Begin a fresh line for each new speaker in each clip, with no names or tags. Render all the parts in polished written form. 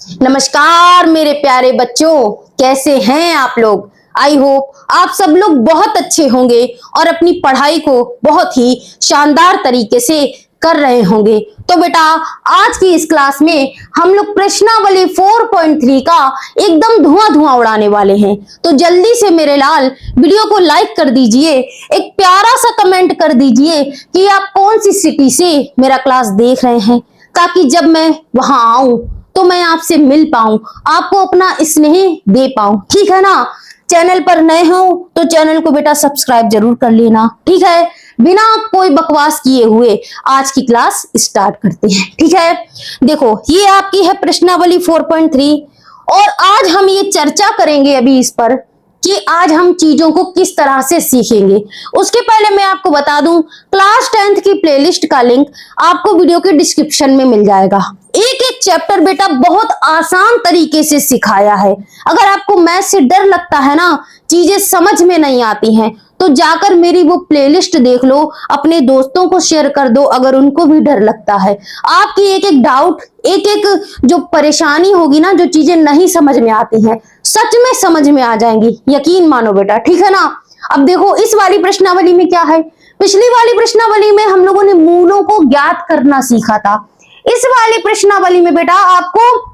नमस्कार मेरे प्यारे बच्चों, कैसे हैं आप लोग। आई होप आप सब लोग बहुत अच्छे होंगे और अपनी पढ़ाई को बहुत ही शानदार तरीके से कर रहे होंगे। तो बेटा आज की इस क्लास में हम लोग प्रश्नावली 4.3 का एकदम धुआं धुआं उड़ाने वाले हैं। तो जल्दी से मेरे लाल वीडियो को लाइक कर दीजिए, एक प्यारा सा कमेंट कर दीजिए कि आप कौन सी सिटी से मेरा क्लास देख रहे हैं, ताकि जब मैं वहां आऊं तो मैं आपसे मिल पाऊं, आपको अपना स्नेह दे पाऊं। ठीक है ना। चैनल पर नए हो तो चैनल को बेटा सब्सक्राइब जरूर कर लेना। ठीक है, बिना कोई बकवास किए हुए आज की क्लास स्टार्ट करते हैं। ठीक है, देखो ये आपकी है प्रश्नावली 4.3 और आज हम ये चर्चा करेंगे अभी इस पर कि आज हम चीजों को किस तरह से सीखेंगे। उसके पहले मैं आपको बता दूं, क्लास 10th की प्लेलिस्ट का लिंक आपको वीडियो के डिस्क्रिप्शन में मिल जाएगा। एक एक चैप्टर बेटा बहुत आसान तरीके से सिखाया है। अगर आपको मैथ से डर लगता है ना, चीजें समझ में नहीं आती हैं, तो जाकर मेरी वो प्लेलिस्ट देख लो, अपने दोस्तों को शेयर कर दो अगर उनको भी डर लगता है। आपकी एक एक डाउट, एक एक जो परेशानी होगी ना, जो चीजें नहीं समझ में आती हैं, सच में समझ में आ जाएंगी, यकीन मानो बेटा। ठीक है ना। अब देखो इस वाली प्रश्नावली में क्या है। पिछली वाली प्रश्नावली में हम लोगों ने मूलों को ज्ञात करना सीखा था। इस वाली प्रश्नावली में बेटा आपको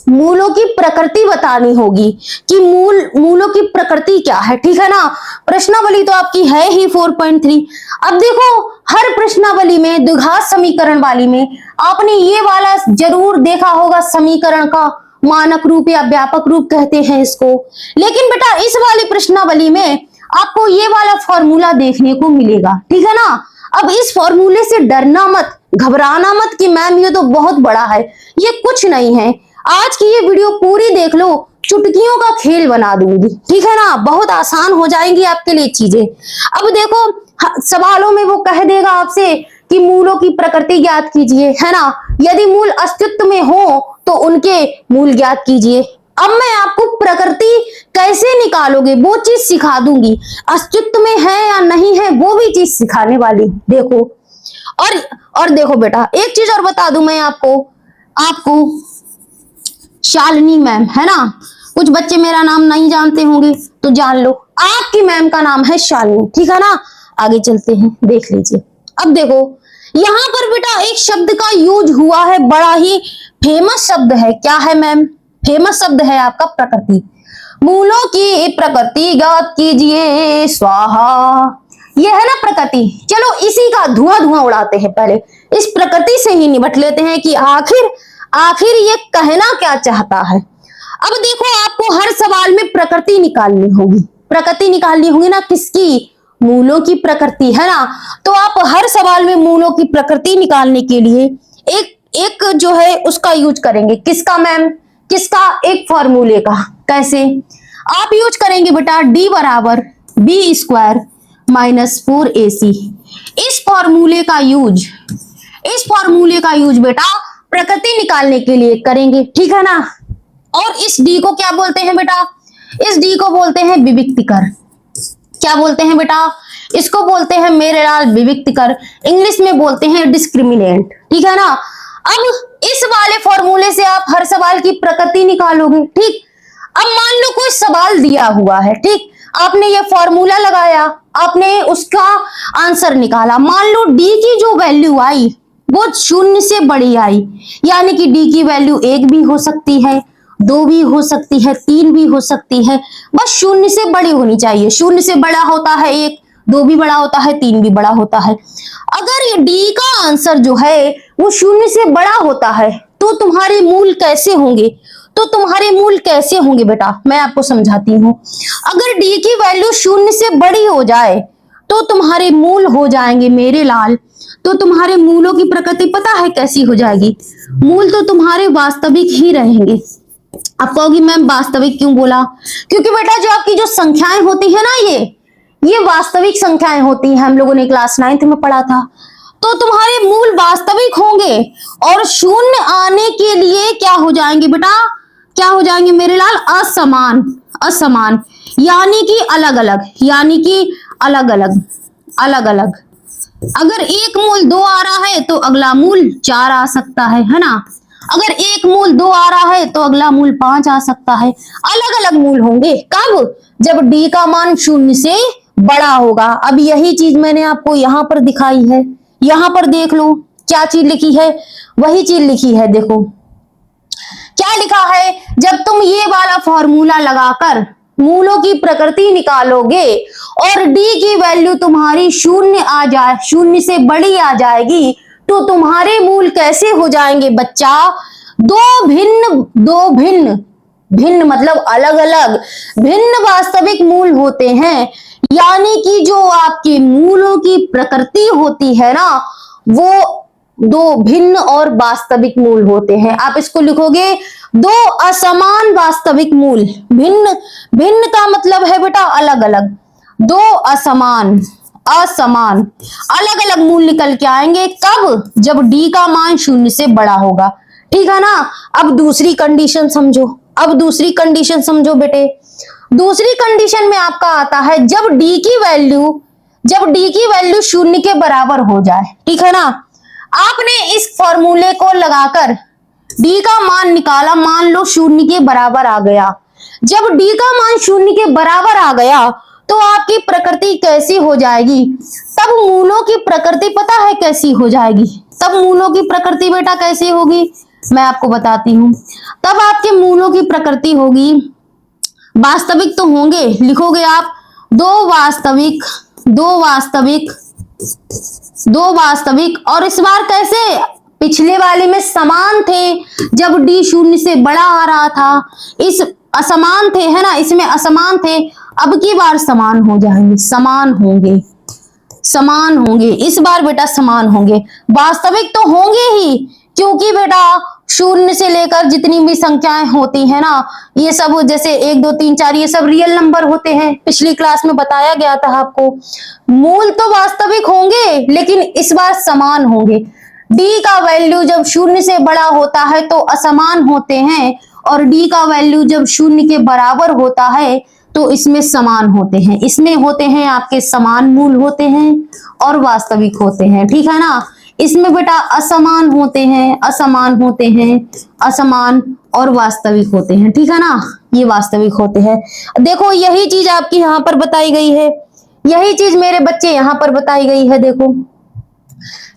मूलों की प्रकृति बतानी होगी कि मूलों की प्रकृति क्या है। ठीक है ना। प्रश्नावली तो आपकी है ही 4.3। अब देखो हर प्रश्नावली में द्विघात समीकरण वाली में आपने ये वाला जरूर देखा होगा, समीकरण का मानक रूप या व्यापक रूप कहते हैं इसको। लेकिन बेटा इस वाली प्रश्नावली में आपको ये वाला फॉर्मूला देखने को मिलेगा। ठीक है ना। अब इस फॉर्मूले से डरना मत, घबराना मत कि मैम ये तो बहुत बड़ा है। ये कुछ नहीं है। आज की ये वीडियो पूरी देख लो, चुटकियों का खेल बना दूंगी। ठीक है ना। बहुत आसान हो जाएंगी आपके लिए चीजें। अब देखो सवालों में वो कह देगा आपसे कि मूलों की प्रकृति ज्ञात कीजिए, है ना। यदि मूल अस्तित्व में हो तो उनके मूल ज्ञात कीजिए। अब मैं आपको प्रकृति कैसे निकालोगे वो चीज सिखा दूंगी। अस्तित्व में है या नहीं है वो भी चीज सिखाने वाली। देखो और देखो बेटा एक चीज और बता दूं मैं आपको शालिनी मैम, है ना। कुछ बच्चे मेरा नाम नहीं जानते होंगे तो जान लो, आपकी मैम का नाम है शालिनी। ठीक है ना। आगे चलते हैं, देख लीजिए। अब देखो यहां पर बेटा एक शब्द का यूज हुआ है, बड़ा ही फेमस शब्द है। क्या है मैम? फेमस शब्द है आपका प्रकृति। मूलों की प्रकृति ज्ञात कीजिए स्वाहा। यह है ना प्रकृति। चलो इसी का धुआं धुआं उड़ाते हैं। पहले इस प्रकृति से ही निपट लेते हैं कि आखिर ये कहना क्या चाहता है। अब देखो आपको हर सवाल में प्रकृति निकालनी होगी। प्रकृति निकालनी होगी ना, किसकी? मूलों की प्रकृति, है ना। तो आप हर सवाल में मूलों की प्रकृति निकालने के लिए एक जो है उसका यूज करेंगे। किसका मैम? किसका? एक फॉर्मूले का। कैसे आप यूज करेंगे बेटा? d बराबर b स्क्वायर माइनस 4ac। इस फॉर्मूले का यूज बेटा प्रकृति निकालने के लिए करेंगे। ठीक है ना। और इस d को क्या बोलते हैं बेटा? इस d को बोलते हैं विविक्तिकर। क्या बोलते हैं बेटा? इसको बोलते हैं मेरे लाल विविक्तिकर। इंग्लिश में बोलते हैं डिस्क्रिमिनेंट। ठीक है ना। अब इस वाले फॉर्मूले से आप हर सवाल की प्रकृति निकालोगे। ठीक। अब मान लो कोई सवाल दिया हुआ है, ठीक, आपने ये फॉर्मूला लगाया, आपने उसका आंसर निकाला। मान लो डी की जो वैल्यू आई वो 0 से बड़ी आई, यानी कि डी की वैल्यू 1 भी हो सकती है, 2 भी हो सकती है, 3 भी हो सकती है, बस 0 से बड़ी होनी चाहिए। 0 से बड़ा होता है 1, 2 भी बड़ा होता है, 3 भी बड़ा होता है। अगर ये डी का आंसर जो है वो 0 से बड़ा होता है तो तुम्हारे मूल कैसे होंगे? बेटा मैं आपको समझाती हूँ। अगर डी की वैल्यू 0 से बड़ी हो जाए तो तुम्हारे मूल हो जाएंगे मेरे लाल। तो तुम्हारे मूलों की प्रकृति पता है कैसी हो जाएगी? मूल तो तुम्हारे वास्तविक ही रहेंगे। आप कहोगी मैम वास्तविक क्यों बोला? क्योंकि बेटा जो आपकी जो संख्याएं होती है ना, ये वास्तविक संख्याएं होती हैं। हम लोगों ने क्लास 9th में पढ़ा था। तो तुम्हारे मूल वास्तविक होंगे और 0 आने के लिए क्या हो जाएंगे बेटा? क्या हो जाएंगे मेरे लाल? असमान, यानी कि अलग अलग। अगर एक मूल 2 आ रहा है तो अगला मूल 4 आ सकता है ना। अगर एक मूल 2 आ रहा है तो अगला मूल 5 आ सकता है। अलग अलग मूल होंगे, कब? जब डी का मान 0 से बड़ा होगा। अब यही चीज मैंने आपको यहां पर दिखाई है, यहां पर देख लो क्या चीज लिखी है, वही चीज लिखी है। देखो क्या लिखा है, जब तुम ये वाला फॉर्मूला लगाकर मूलों की प्रकृति निकालोगे और डी की वैल्यू तुम्हारी 0 आ जाए, 0 से बड़ी आ जाएगी, तो तुम्हारे मूल कैसे हो जाएंगे बच्चा? दो भिन्न भिन्न मतलब अलग अलग भिन्न वास्तविक मूल होते हैं। यानी कि जो आपके मूलों की प्रकृति होती है ना, वो दो भिन्न और वास्तविक मूल होते हैं। आप इसको लिखोगे दो असमान वास्तविक मूल। भिन्न भिन्न का मतलब है बेटा अलग अलग, दो असमान अलग अलग मूल निकल के आएंगे। कब? जब डी का मान 0 से बड़ा होगा। ठीक है ना। अब दूसरी कंडीशन समझो, दूसरी कंडीशन समझो बेटे। दूसरी कंडीशन में आपका आता है जब डी की वैल्यू 0 के बराबर हो जाए। ठीक है ना। आपने इस फॉर्मूले को लगाकर डी का मान निकाला, मान लो 0 के बराबर आ गया। जब डी का मान 0 के बराबर आ गया तो आपकी प्रकृति कैसी हो जाएगी? तब मूलों की प्रकृति पता है कैसी हो जाएगी? तब मूलों की प्रकृति बेटा कैसी होगी, मैं आपको बताती हूं। तब आपके मूलों की प्रकृति होगी, वास्तविक तो होंगे, लिखोगे आप दो वास्तविक और इस बार कैसे? पिछले वाले में समान थे, जब डी 0 से बड़ा आ रहा था, इस असमान थे, है ना, इसमें असमान थे। अब की बार समान हो जाएंगे, समान होंगे इस बार बेटा समान होंगे। वास्तविक तो होंगे ही, क्योंकि बेटा 0 से लेकर जितनी भी संख्याएं होती है ना, ये सब जैसे 1 2 3 4 ये सब रियल नंबर होते हैं। पिछली क्लास में बताया गया था आपको। मूल तो वास्तविक होंगे लेकिन इस बार समान होंगे। डी का वैल्यू जब 0 से बड़ा होता है तो असमान होते हैं, और डी का वैल्यू जब 0 के बराबर होता है तो इसमें समान होते हैं। इसमें होते हैं आपके समान मूल होते हैं और वास्तविक होते हैं। ठीक है ना। इसमें बेटा असमान होते हैं, असमान और वास्तविक होते हैं। ठीक है ना, ये वास्तविक होते हैं। देखो यही चीज आपकी यहाँ पर बताई गई है, यही चीज मेरे बच्चे यहाँ पर बताई गई है। देखो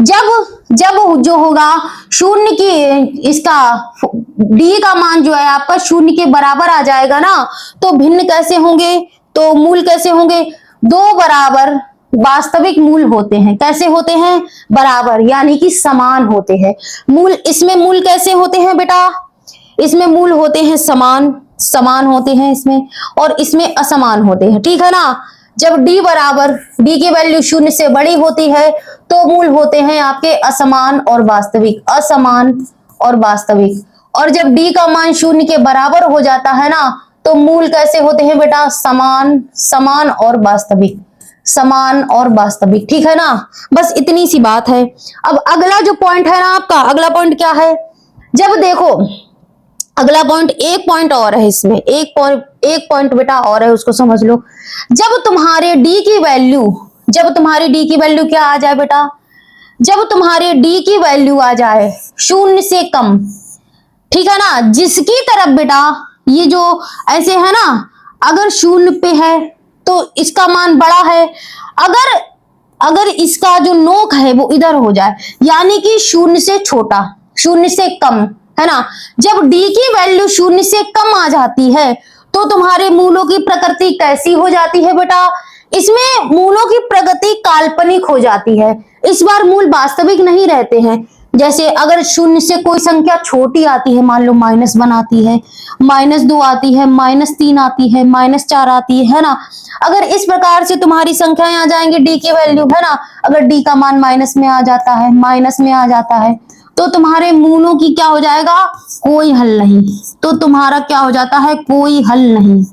जब जो होगा 0 की इसका डी का मान जो है आपका 0 के बराबर आ जाएगा ना, तो भिन्न कैसे होंगे, तो मूल कैसे होंगे? दो बराबर वास्तविक मूल होते हैं। कैसे होते हैं? बराबर, यानी कि समान होते हैं मूल। इसमें मूल कैसे होते हैं बेटा? इसमें मूल होते हैं समान होते हैं इसमें, और इसमें असमान होते हैं। ठीक है ना। जब डी की वैल्यू 0 से बड़ी होती है तो मूल होते हैं आपके असमान और वास्तविक। और जब डी का मान 0 के बराबर हो जाता है ना, तो मूल कैसे होते हैं बेटा? समान और वास्तविक। ठीक है ना। बस इतनी सी बात है। अब अगला जो पॉइंट है ना आपका, अगला पॉइंट क्या है? जब देखो अगला पॉइंट, एक पॉइंट और है इसमें, एक पॉइंट बेटा और है, उसको समझ लो। जब तुम्हारे डी की वैल्यू क्या आ जाए बेटा? जब तुम्हारे डी की वैल्यू आ जाए 0 से कम। ठीक है ना। जिसकी तरफ बेटा ये जो ऐसे है ना, अगर 0 पे है तो इसका मान बड़ा है, अगर इसका जो नोक है वो इधर हो जाए, यानी कि 0 से छोटा, 0 से कम, है ना। जब डी की वैल्यू 0 से कम आ जाती है तो तुम्हारे मूलों की प्रकृति कैसी हो जाती है बेटा? इसमें मूलों की प्रकृति काल्पनिक हो जाती है। इस बार मूल वास्तविक नहीं रहते हैं। जैसे अगर 0 से कोई संख्या छोटी आती है, मान लो -1 आती है, -2 आती है, -3 आती है, -4 आती है ना। अगर इस प्रकार से तुम्हारी संख्याएं आ जाएंगी, डी की वैल्यू, है ना, अगर डी का मान माइनस में आ जाता है, तो तुम्हारे मूलों की क्या हो जाएगा? कोई हल नहीं। तो तुम्हारा क्या हो जाता है? कोई हल नहीं।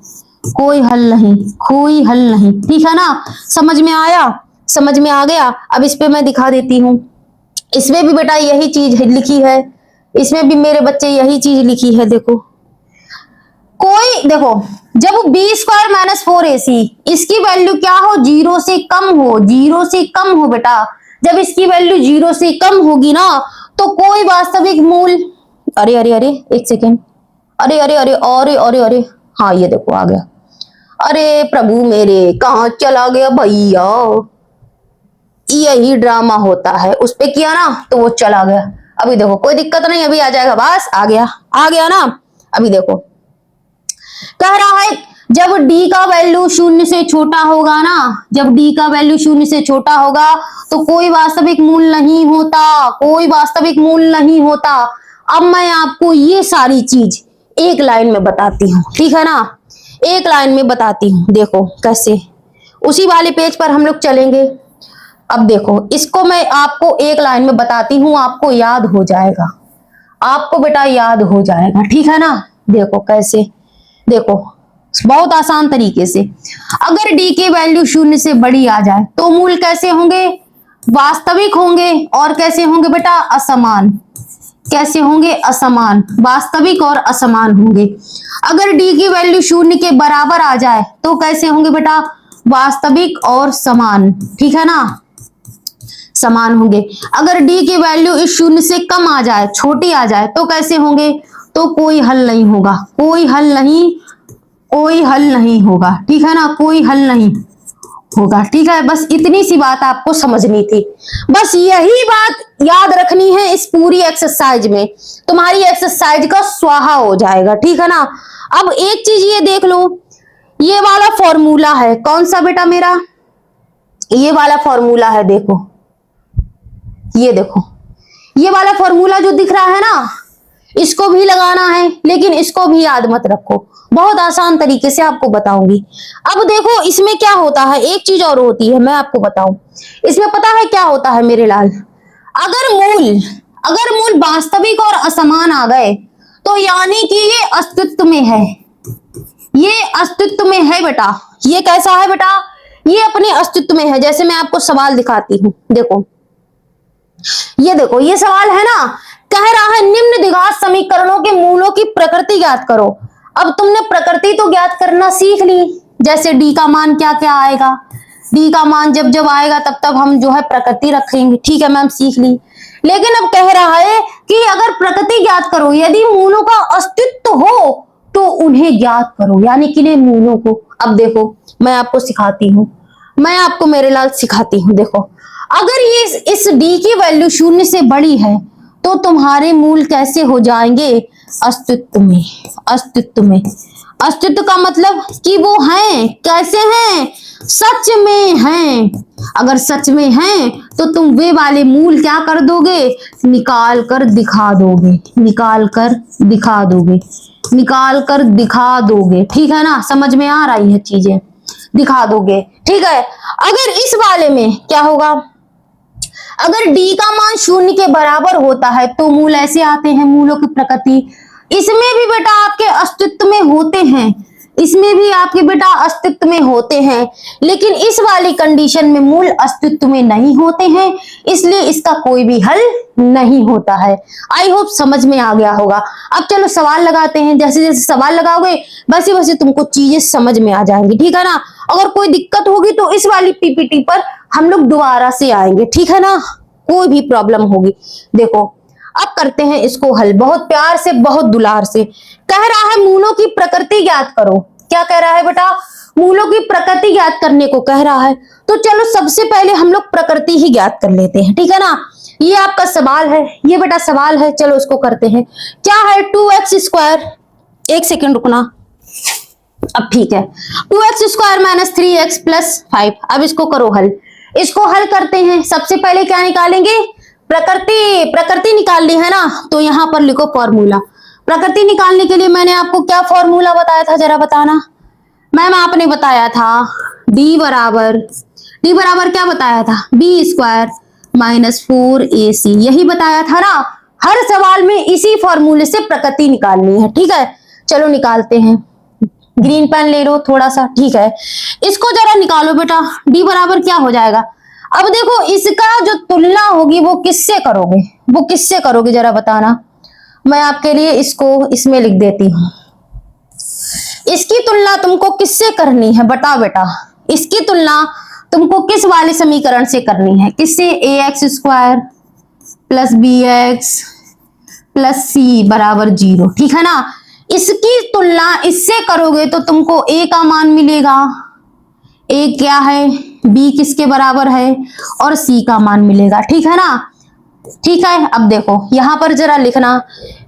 ठीक है ना। समझ में आया? समझ में आ गया? अब इस पे मैं दिखा देती हूँ। इसमें भी बेटा यही चीज लिखी है, इसमें भी मेरे बच्चे यही चीज लिखी है। देखो जब b² - 4ac इसकी वैल्यू क्या हो? 0 से कम हो बेटा। जब इसकी वैल्यू 0 से कम होगी ना, तो कोई वास्तविक मूल अरे अरे अरे एक सेकेंड, अरे अरे अरे अरे अरे अरे, हाँ ये देखो आ गया। अरे प्रभु मेरे, कहाँ चला गया भैया। यही ड्रामा होता है, उस पे किया ना तो वो चला गया। अभी देखो कोई दिक्कत नहीं, अभी आ जाएगा, बस आ गया ना। अभी देखो कह रहा है जब d का वैल्यू शून्य से छोटा होगा ना, जब d का वैल्यू शून्य से छोटा होगा तो कोई वास्तविक मूल नहीं होता, कोई वास्तविक मूल नहीं होता। अब मैं आपको ये सारी चीज एक लाइन में बताती हूँ, ठीक है ना, एक लाइन में बताती हूँ। देखो कैसे, उसी वाले पेज पर हम लोग चलेंगे। अब देखो इसको मैं आपको एक लाइन में बताती हूँ, आपको याद हो जाएगा, आपको बेटा याद हो जाएगा, ठीक है ना। देखो कैसे, देखो बहुत आसान तरीके से, अगर d की वैल्यू शून्य से बड़ी आ जाए तो मूल कैसे होंगे, वास्तविक होंगे, और कैसे होंगे बेटा, असमान। कैसे होंगे, असमान, वास्तविक और असमान होंगे। अगर d की वैल्यू शून्य के बराबर आ जाए तो कैसे होंगे बेटा, वास्तविक और समान, ठीक है ना, समान होंगे। अगर d की वैल्यू इस शून्य से कम आ जाए, छोटी आ जाए, तो कैसे होंगे, तो कोई हल नहीं होगा, कोई हल नहीं होगा, ठीक है ना, कोई हल नहीं होगा, ठीक है। बस इतनी सी बात आपको समझनी थी, बस यही बात याद रखनी है इस पूरी एक्सरसाइज में, तुम्हारी एक्सरसाइज का स्वाहा हो जाएगा, ठीक है ना। अब एक चीज ये देख लो, ये वाला फॉर्मूला है कौन सा बेटा मेरा, ये वाला फॉर्मूला है, देखो ये देखो, ये वाला फॉर्मूला जो दिख रहा है ना, इसको भी लगाना है, लेकिन इसको भी याद मत रखो, बहुत आसान तरीके से आपको बताऊंगी। अब देखो इसमें क्या होता है, एक चीज और होती है, मैं आपको बताऊं इसमें, पता है क्या होता है मेरे लाल, अगर मूल वास्तविक और असमान आ गए तो यानी कि ये अस्तित्व में है, ये अस्तित्व में है बेटा। ये कैसा है बेटा, ये अपने अस्तित्व में है। जैसे मैं आपको सवाल दिखाती हूँ, देखो ये देखो, ये सवाल है ना, कह रहा है निम्न द्विघात समीकरणों के मूलों की प्रकृति ज्ञात करो। अब तुमने प्रकृति तो ज्ञात करना सीख ली, जैसे डी का मान क्या क्या आएगा, डी का मान जब जब आएगा तब तब हम जो है प्रकृति रखेंगे, ठीक है मैम सीख ली। लेकिन अब कह रहा है कि अगर प्रकृति ज्ञात करो, यदि मूलों का अस्तित्व हो तो उन्हें ज्ञात करो, यानी कि ने मूलों को। अब देखो मैं आपको सिखाती हूँ, मैं आपको मेरे लाल सिखाती हूँ। देखो अगर ये इस d की वैल्यू शून्य से बड़ी है तो तुम्हारे मूल कैसे हो जाएंगे, अस्तित्व में, अस्तित्व में। अस्तित्व का मतलब कि वो हैं, कैसे हैं, सच में हैं। अगर सच में हैं तो तुम वे वाले मूल क्या कर दोगे, निकाल कर दिखा दोगे, निकाल कर दिखा दोगे, निकाल कर दिखा दोगे, ठीक है ना, समझ में आ रही है चीजें, दिखा दोगे, ठीक है। अगर इस वाले में क्या होगा, अगर d का मान शून्य के बराबर होता है तो मूल ऐसे आते हैं, मूलों की प्रकृति इसमें भी बेटा आपके अस्तित्व में होते हैं, इसमें भी आपके बेटा अस्तित्व में होते हैं, लेकिन इस वाली कंडीशन में मूल अस्तित्व में नहीं होते हैं, इसलिए इसका कोई भी हल नहीं होता है। आई होप समझ में आ गया होगा। अब चलो सवाल लगाते हैं, जैसे जैसे सवाल लगाओगे वैसे वैसे तुमको चीजें समझ में आ जाएंगी, ठीक है ना। अगर कोई दिक्कत होगी तो इस वाली पीपीटी पर हम लोग दोबारा से आएंगे, ठीक है ना, कोई भी प्रॉब्लम होगी। देखो अब करते हैं इसको हल, बहुत प्यार से, बहुत दुलार से। कह रहा है मूलों की प्रकृति ज्ञात करो, क्या कह रहा है बेटा, मूलों की प्रकृति ज्ञात करने को कह रहा है। तो चलो सबसे पहले हम लोग प्रकृति ही ज्ञात कर लेते हैं, ठीक है ना। ये आपका सवाल है, ये बेटा सवाल है, चलो इसको करते हैं। क्या है 2x स्क्वायर, एक सेकेंड रुकना, अब ठीक है, 2x square minus 3x plus 5। अब इसको करो हल, इसको हल करते हैं। सबसे पहले क्या निकालेंगे, प्रकृति, प्रकृति निकालनी है ना, तो यहां पर लिखो फॉर्मूला। प्रकृति निकालने के लिए मैंने आपको क्या फॉर्मूला बताया था जरा बताना, मैम आपने बताया था d बराबर क्या बताया था, b स्क्वायर माइनस 4ac, यही बताया था ना। हर सवाल में इसी फॉर्मूले से प्रकृति निकालनी है, ठीक है। चलो निकालते हैं, ग्रीन पेन ले लो थोड़ा सा, ठीक है। इसको जरा निकालो बेटा, d बराबर क्या हो जाएगा। अब देखो इसका जो तुलना होगी वो किससे करोगे, वो किससे करोगे जरा बताना। मैं आपके लिए इसको इसमें लिख देती हूँ, इसकी तुलना तुमको किससे करनी है, बता बेटा, इसकी तुलना तुमको किस वाले समीकरण से करनी है, किससे, ax square plus bx plus C बराबर 0, ठीक है ना। इसकी तुलना इससे करोगे तो तुमको ए का मान मिलेगा, ए क्या है, बी किसके बराबर है, और सी का मान मिलेगा, ठीक है ना। ठीक है, अब देखो यहां पर जरा लिखना,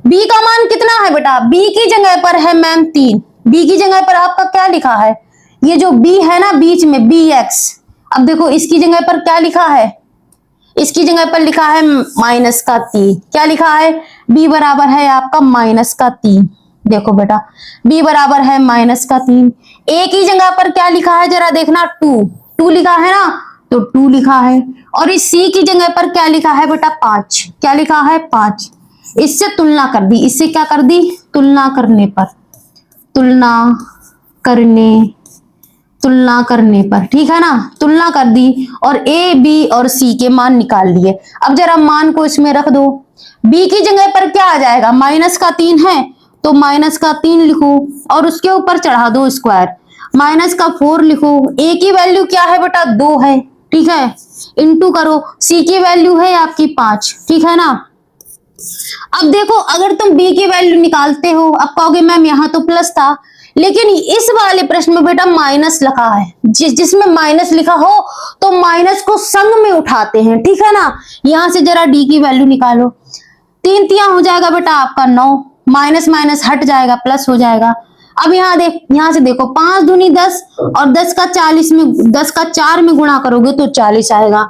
बी का मान कितना है बेटा, बी की जगह पर है मैम 3, बी की जगह पर आपका क्या लिखा है, ये जो बी है ना बीच में बी एक्स। अब देखो इसकी जगह पर क्या लिखा है, इसकी जगह पर लिखा है माइनस का 3, क्या लिखा है, बी बराबर है आपका माइनस का 3। देखो बेटा बी बराबर है माइनस का 3। ए की जगह पर क्या लिखा है जरा देखना, 2 लिखा है ना, तो 2 लिखा है। और इस सी की जगह पर क्या लिखा है बेटा, 5, क्या लिखा है 5। इससे तुलना कर दी, इससे क्या कर दी, तुलना करने पर, तुलना करने पर, ठीक है ना, तुलना कर दी और ए बी और सी के मान निकाल लिए। अब जरा मान को इसमें रख दो, बी की जगह पर क्या आ जाएगा, माइनस का 3 है तो माइनस का 3 लिखो और उसके ऊपर चढ़ा दो स्क्वायर, माइनस का 4 लिखो। ए की वैल्यू क्या है बेटा 2 है, ठीक है, इंटू करो, सी की वैल्यू है आपकी 5, ठीक है ना। अब देखो अगर तुम बी की वैल्यू निकालते हो, अब कहोगे मैम यहाँ तो प्लस था, लेकिन इस वाले प्रश्न में बेटा माइनस लिखा है, जिसमें माइनस लिखा हो तो माइनस को संग में उठाते हैं, ठीक है ना। यहां से जरा डी की वैल्यू निकालो, 3 तिया हो जाएगा बेटा आपका 9, माइनस माइनस हट जाएगा प्लस हो जाएगा। अब यहां से देखो 5 दूनी 10 और 10 का 4 में गुणा करोगे तो 40 आएगा।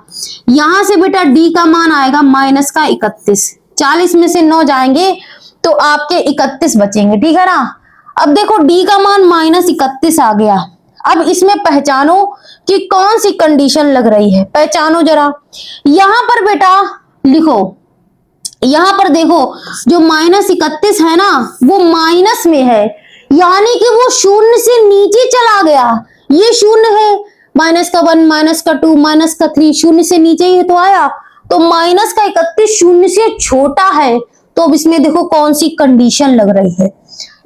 यहां से बेटा डी का मान आएगा माइनस का 31, 40 में से 9 जाएंगे तो आपके 31 बचेंगे, ठीक है ना। अब देखो डी का मान माइनस 31 आ गया। अब इसमें पहचानो कि कौन सी कंडीशन लग रही है, पहचानो जरा। यहां पर बेटा लिखो, यहां पर देखो जो माइनस 31 है ना वो माइनस में है, यानी कि वो शून्य से नीचे चला गया, ये शून्य है, माइनस का 1 माइनस का 2 माइनस का 3 शून्य से नीचे ही तो आया, तो माइनस का 31 शून्य से छोटा है। तो अब इसमें देखो कौन सी कंडीशन लग रही है,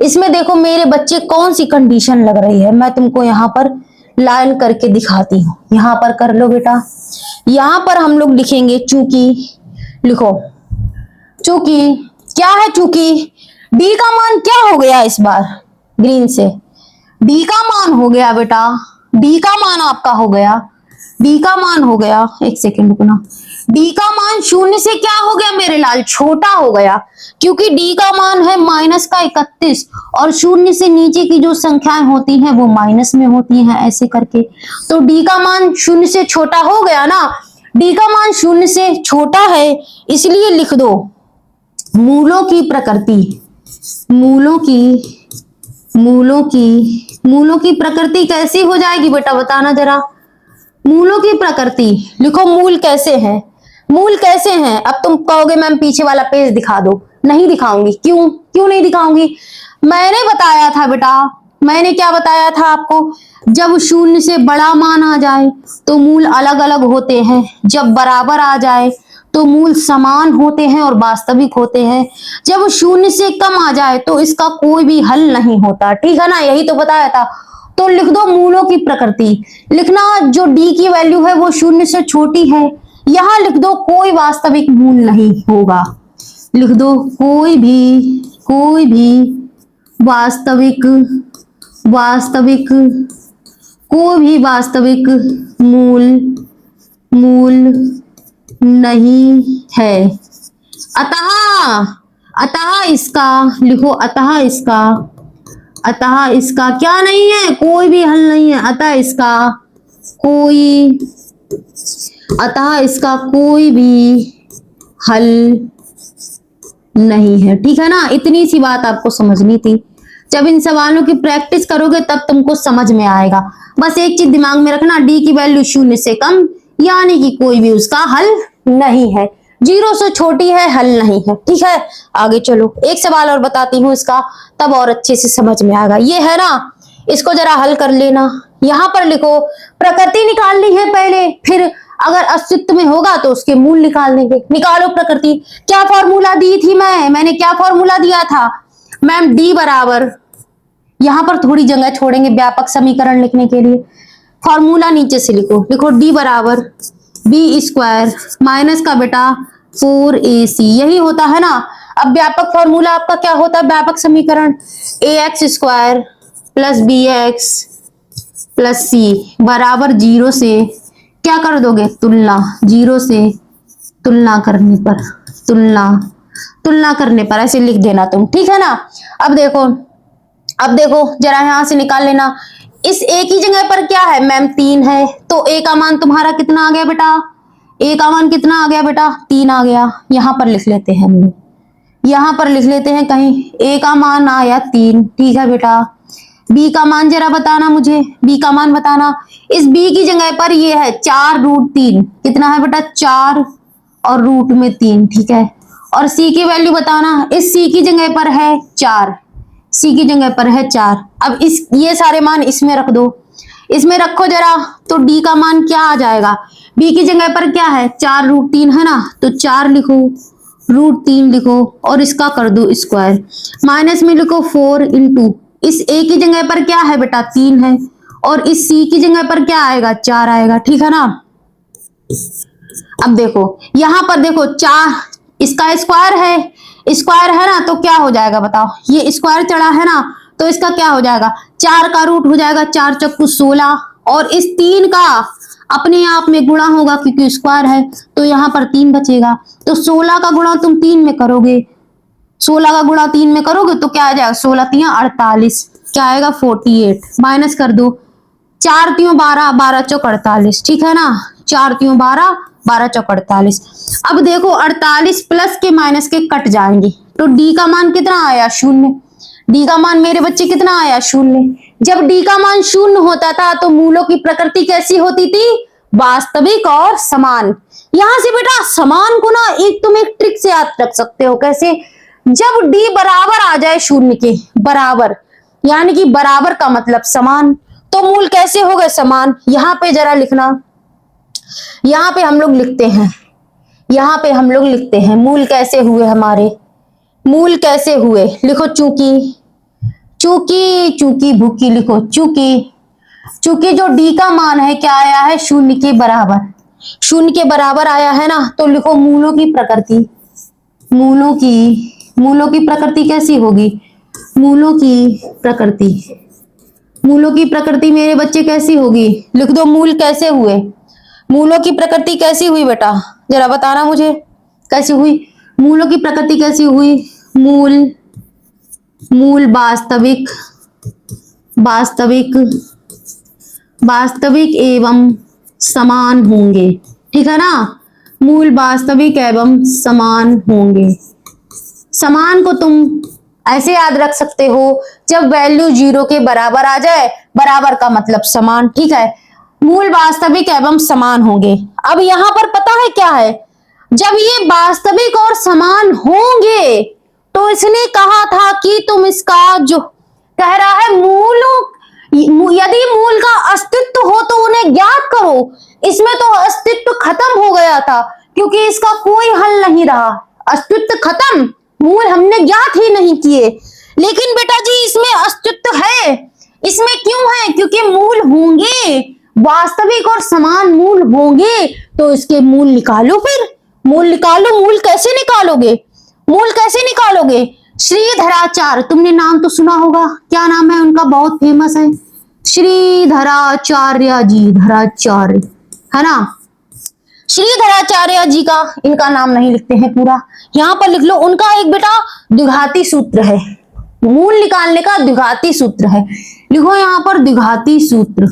इसमें देखो मेरे बच्चे कौन सी कंडीशन लग रही है, मैं तुमको यहाँ पर लाइन करके दिखाती हूँ। यहाँ पर कर लो बेटा, यहाँ पर हम लोग लिखेंगे चूंकि, लिखो चूंकि क्या है, चूंकि डी का मान क्या हो गया इस बार ग्रीन से, डी का मान हो गया बेटा, डी का मान आपका हो गया, डी का मान हो गया, एक सेकेंड रुकना, डी का मान शून्य से क्या हो गया मेरे लाल, छोटा हो गया, क्योंकि डी का मान है माइनस का 31 और शून्य से नीचे की जो संख्याएं होती हैं वो माइनस में होती हैं, ऐसे करके तो डी का मान शून्य से छोटा हो गया ना, डी का मान शून्य से छोटा है, इसलिए लिख दो मूलों की प्रकृति, मूलों की प्रकृति कैसी हो जाएगी बेटा बताना जरा, मूलों की प्रकृति लिखो, मूल कैसे हैं, मूल कैसे हैं। अब तुम कहोगे मैम पीछे वाला पेज दिखा दो, नहीं दिखाऊंगी, क्यों नहीं दिखाऊंगी, मैंने बताया था बेटा, मैंने क्या बताया था आपको, जब शून्य से बड़ा मान आ जाए तो मूल अलग अलग होते हैं, जब बराबर आ जाए तो मूल समान होते हैं और वास्तविक होते हैं, जब शून्य से कम आ जाए तो इसका कोई भी हल नहीं होता, ठीक है ना, यही तो बताया था। तो लिख दो मूलों की प्रकृति, लिखना जो डी की वैल्यू है वो शून्य से छोटी है, यहां लिख दो कोई वास्तविक मूल नहीं होगा, लिख दो कोई भी वास्तविक मूल नहीं है। अतः इसका लिखो, अतः इसका क्या नहीं है, कोई भी हल नहीं है, अतः इसका कोई भी हल नहीं है, ठीक है ना। इतनी सी बात आपको समझनी थी, जब इन सवालों की प्रैक्टिस करोगे तब तुमको समझ में आएगा। बस एक चीज दिमाग में रखना, डी की वैल्यू शून्य से कम यानी कि कोई भी उसका हल नहीं है, 0 से छोटी है, हल नहीं है, ठीक है। आगे चलो एक सवाल और बताती हूँ इसका, तब और अच्छे से समझ में आएगा। ये है ना, इसको जरा हल कर लेना। यहाँ पर लिखो प्रकृति निकालनी है पहले, फिर अगर अस्तित्व में होगा तो उसके मूल निकाल लेंगे। निकालो प्रकृति, क्या फॉर्मूला दी थी मैंने क्या फॉर्मूला दिया था मैम, डी बराबर, यहां पर थोड़ी जगह छोड़ेंगे व्यापक समीकरण लिखने के लिए, फॉर्मूला नीचे से लिखो डी बराबर बी स्क्वायर माइनस का बेटा 4ac, यही होता है ना। अब व्यापक फॉर्मूला आपका क्या होता है, व्यापक समीकरण ax² plus bx plus C बराबर 0 से क्या कर दोगे, तुलना, 0 से तुलना करने पर, तुलना करने पर ऐसे लिख देना तुम, ठीक है ना। अब देखो जरा यहां से निकाल लेना, इस ए की जगह पर क्या है मैम, 3 है, तो ए का मान तुम्हारा कितना आ गया बेटा, ए का मान कितना आ गया बेटा, 3 आ गया। यहां पर लिख लेते हैं हम लोग, यहां पर लिख लेते हैं कहीं, ए का मान आया 3, ठीक है बेटा। बी का मान जरा बताना मुझे, बी का मान बताना, इस बी की जगह पर ये है 4√3, कितना है बेटा, 4 और रूट में 3, ठीक है। और सी की वैल्यू बताना, इस सी की जगह पर है 4, सी की जगह पर है 4। अब इस ये सारे मान इसमें रख दो, इसमें रखो जरा, तो डी का मान क्या आ जाएगा, बी की जगह पर क्या है 4√3 है ना, तो 4 लिखो, √3 लिखो और इसका कर दो स्क्वायर, माइनस में लिखो 4 इंटू, इस ए की जगह पर क्या है बेटा 3 है, और इस सी की जगह पर क्या आएगा 4 आएगा, ठीक है ना। अब देखो यहां पर देखो 4, इसका स्क्वायर है ना, तो क्या हो जाएगा बताओ, ये स्क्वायर चढ़ा है ना, तो इसका क्या हो जाएगा, 4 का रूट हो जाएगा 4 चक्कू 16, और इस 3 का अपने आप में गुणा होगा क्योंकि स्क्वायर है, तो यहां पर 3 बचेगा, तो 16 का गुणा तुम 3 में करोगे, 16 का गुणा 3 में करोगे तो क्या आ जाएगा, 16 3 48, क्या आएगा 48, माइनस कर दो, 4 3 12, 12 चौक 48, ठीक है ना, 4 3 12, 12 चौक 48। अब देखो 48 प्लस के माइनस के कट जाएंगे, तो डी का मान कितना आया 0, डी का मान मेरे बच्चे कितना आया 0। जब डी का मान 0 होता था तो मूलों की प्रकृति कैसी होती थी, वास्तविक और समान। यहां से बेटा समान को ना तुम एक ट्रिक से याद रख सकते हो, कैसे, जब डी बराबर आ जाए 0 के बराबर, यानी कि बराबर का मतलब समान, तो मूल कैसे हो गए, समान। यहां पे जरा लिखना, यहां पे हम लोग लिखते हैं, यहां पे हम लोग लिखते हैं मूल कैसे हुए हमारे, मूल कैसे हुए, लिखो चूंकि, चूंकि चूंकि भूखी, लिखो चूंकि, चूंकि जो डी का मान है क्या आया है 0 के बराबर, 0 के बराबर आया है ना, तो लिखो मूलों की प्रकृति, मूलों की प्रकृति कैसी होगी, मूलों की प्रकृति मेरे बच्चे कैसी होगी, लिख दो मूल कैसे हुए, मूलों की प्रकृति कैसी हुई बेटा, जरा बताना मुझे कैसी हुई, मूलों की प्रकृति कैसी हुई, मूल वास्तविक एवं समान होंगे, ठीक है ना, मूल वास्तविक एवं समान होंगे। समान को तुम ऐसे याद रख सकते हो, जब वैल्यू 0 के बराबर आ जाए, बराबर का मतलब समान, ठीक है, मूल वास्तविक एवं समान होंगे। अब यहां पर पता है क्या है, जब ये वास्तविक और समान होंगे तो इसने कहा था कि तुम इसका जो कह रहा है यदि मूल का अस्तित्व हो तो उन्हें ज्ञात करो, इसमें तो अस्तित्व खत्म हो गया था क्योंकि इसका कोई हल नहीं रहा, अस्तित्व खत्म, मूल हमने ज्ञात ही नहीं किए। लेकिन बेटा जी इसमें अस्तित्व है, इसमें क्यों है, क्योंकि मूल होंगे, वास्तविक और समान मूल होंगे, तो इसके मूल निकालो, फिर मूल निकालो। मूल कैसे निकालोगे, मूल कैसे निकालोगे, श्रीधराचार्य, तुमने नाम तो सुना होगा, क्या नाम है उनका, बहुत फेमस है, श्रीधराचार्य जी, धराचार्य है ना, श्रीधराचार्य जी का इनका नाम नहीं लिखते हैं पूरा, यहां पर लिख लो, उनका एक बेटा द्विघाती सूत्र है, मूल निकालने का द्विघाती सूत्र है, लिखो यहां पर द्विघाती सूत्र,